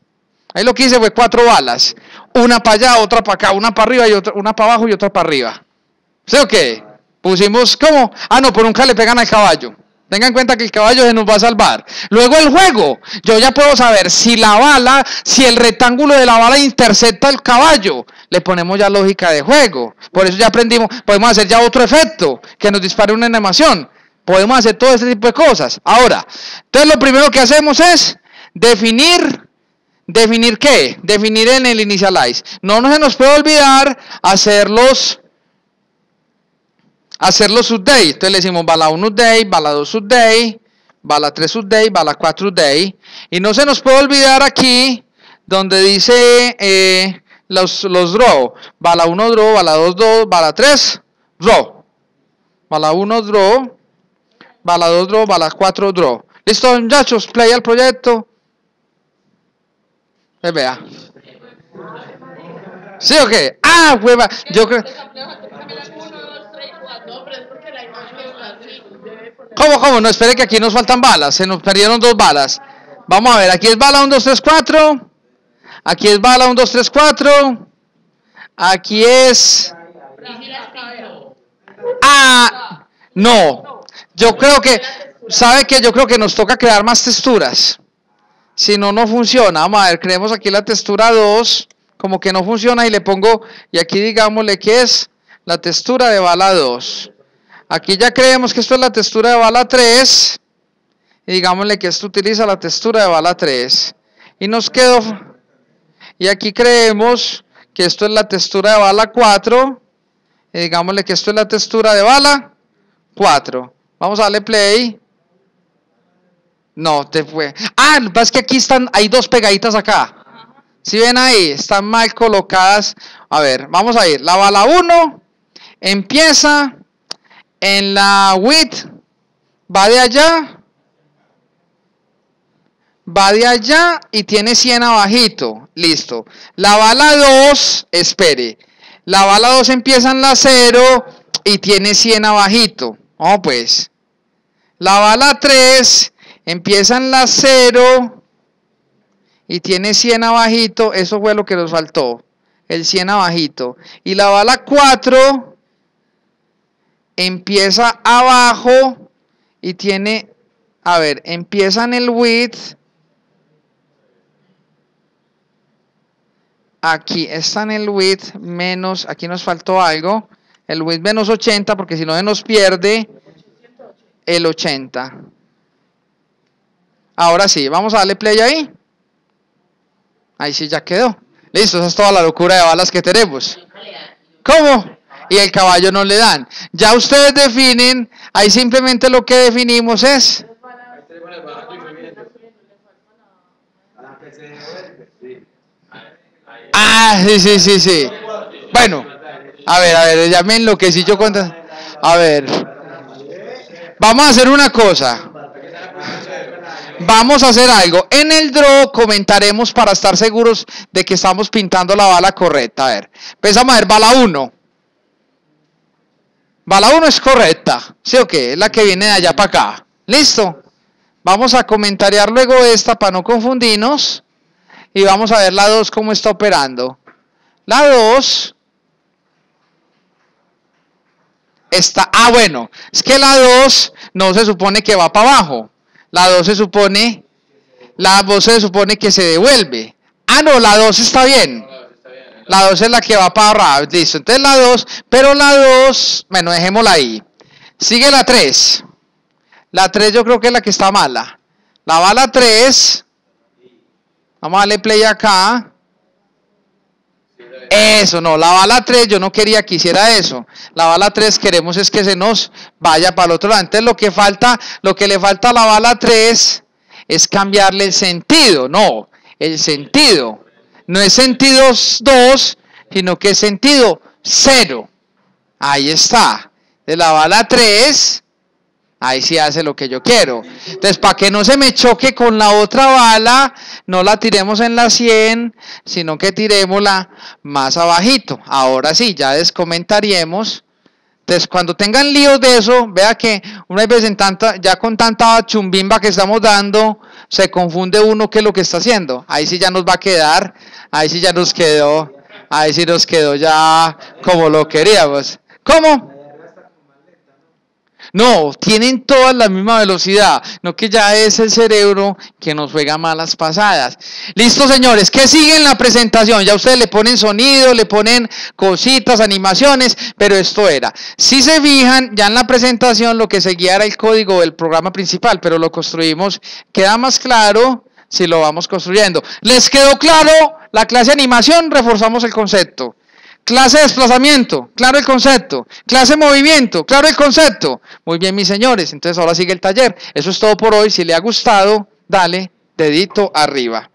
Ahí lo que hice fue 4 balas. Una para allá, otra para acá, una para arriba y otra, una para abajo y otra para arriba. ¿Sí o qué? Pusimos, ¿cómo? No, por un K le pegan al caballo. Tengan en cuenta que el caballo se nos va a salvar. Luego el juego. Yo ya puedo saber si la bala, si el rectángulo de la bala intercepta el caballo. Le ponemos ya lógica de juego. Por eso ya aprendimos. Podemos hacer ya otro efecto que nos dispare una animación. Podemos hacer todo este tipo de cosas. Ahora, entonces lo primero que hacemos es definir. ¿Definir qué? Definir en el initialize. No se nos puede olvidar hacer los update. Entonces le decimos bala 1 update, bala 2 update, bala 3 update, bala 4 update. Y no se nos puede olvidar aquí donde dice los draw. Bala 1 draw, bala 2 draw, bala 3 draw. Bala 1 draw, bala 2 draw, bala 4 draw. Listo, muchachos, play al proyecto. Vea. ¿Sí o qué? Ah, hueva. Yo creo. ¿Cómo? No, espere que aquí nos faltan balas. Se nos perdieron 2 balas. Vamos a ver, aquí es bala 1, 2, 3, 4. Aquí es bala 1, 2, 3, 4. Aquí es... Ah, no. Yo creo que... ¿Sabe qué? Yo creo que nos toca crear más texturas. Si no, no funciona. Vamos a ver, creemos aquí la textura 2. Como que no funciona y le pongo... Y aquí digámosle que es la textura de bala 2. Aquí ya creemos que esto es la textura de bala 3. Y digámosle que esto utiliza la textura de bala 3. Y nos quedó... Y aquí creemos que esto es la textura de bala 4. Y digámosle que esto es la textura de bala 4. Vamos a darle play. No, te fue. Ah, lo que pasa es que aquí hay 2 pegaditas acá. Si ven ahí, están mal colocadas. A ver, vamos a ir. La bala 1 empieza en la width, va de allá y tiene 100 abajito. Listo. La bala 2, espere. La bala 2 empieza en la 0 y tiene 100 abajito. Vamos pues. La bala 3 empieza en la 0 y tiene 100 abajito. Eso fue lo que nos faltó. El 100 abajito. Y la bala 4 empieza abajo y tiene... A ver, empieza en el width. Aquí está en el width menos... Aquí nos faltó algo. El width menos 80 porque si no se nos pierde el 80. Ahora sí, vamos a darle play ahí. Ahí sí ya quedó. Listo, esa es toda la locura de balas que tenemos. ¿Cómo? Y el caballo no le dan. Ya ustedes definen, ahí simplemente lo que definimos es... Ah, sí. Bueno, a ver, ya me enloquecí yo con... A ver, vamos a hacer una cosa. Vamos a hacer algo. En el draw comentaremos para estar seguros de que estamos pintando la bala correcta. A ver, empezamos a ver bala 1. Bala 1 es correcta. ¿Sí o qué? Es la que viene de allá para acá. ¿Listo? Vamos a comentariar luego esta para no confundirnos. Y vamos a ver la 2 cómo está operando. La 2 está... Ah, bueno. Es que la 2 no se supone que va para abajo. La 2 se supone... La 2 se supone que se devuelve. Ah, no, la 2 está bien. La 2 es la que va para arriba. Listo. Entonces la 2... Pero la 2... Bueno, dejémosla ahí. Sigue la 3. La 3 yo creo que es la que está mala. La bala 3... Vamos a darle play acá. Eso, no, la bala 3 yo no quería que hiciera eso. La bala 3 queremos es que se nos vaya para el otro lado. Entonces lo que le falta a la bala 3 es cambiarle el sentido. No, el sentido. No es sentido 2, sino que es sentido 0. Ahí está. De la bala 3... Ahí sí hace lo que yo quiero. Entonces, para que no se me choque con la otra bala, no la tiremos en la 100, sino que tiremosla más abajito. Ahora sí, ya descomentaríamos. Entonces, cuando tengan líos de eso, vea que una vez ya con tanta chumbimba que estamos dando, se confunde uno qué es lo que está haciendo. Ahí sí ya nos va a quedar, ahí sí ya nos quedó, ahí sí nos quedó ya como lo queríamos. ¿Cómo? No, tienen todas la misma velocidad, no que ya es el cerebro que nos juega malas pasadas. Listo, señores, ¿qué sigue en la presentación? Ya ustedes le ponen sonido, le ponen cositas, animaciones, pero esto era. Si se fijan, ya en la presentación lo que seguía era el código del programa principal, pero lo construimos, queda más claro si lo vamos construyendo. ¿Les quedó claro la clase de animación? Reforzamos el concepto. Clase de desplazamiento, claro el concepto. Clase de movimiento, claro el concepto. Muy bien, mis señores, entonces ahora sigue el taller. Eso es todo por hoy. Si le ha gustado, dale dedito arriba.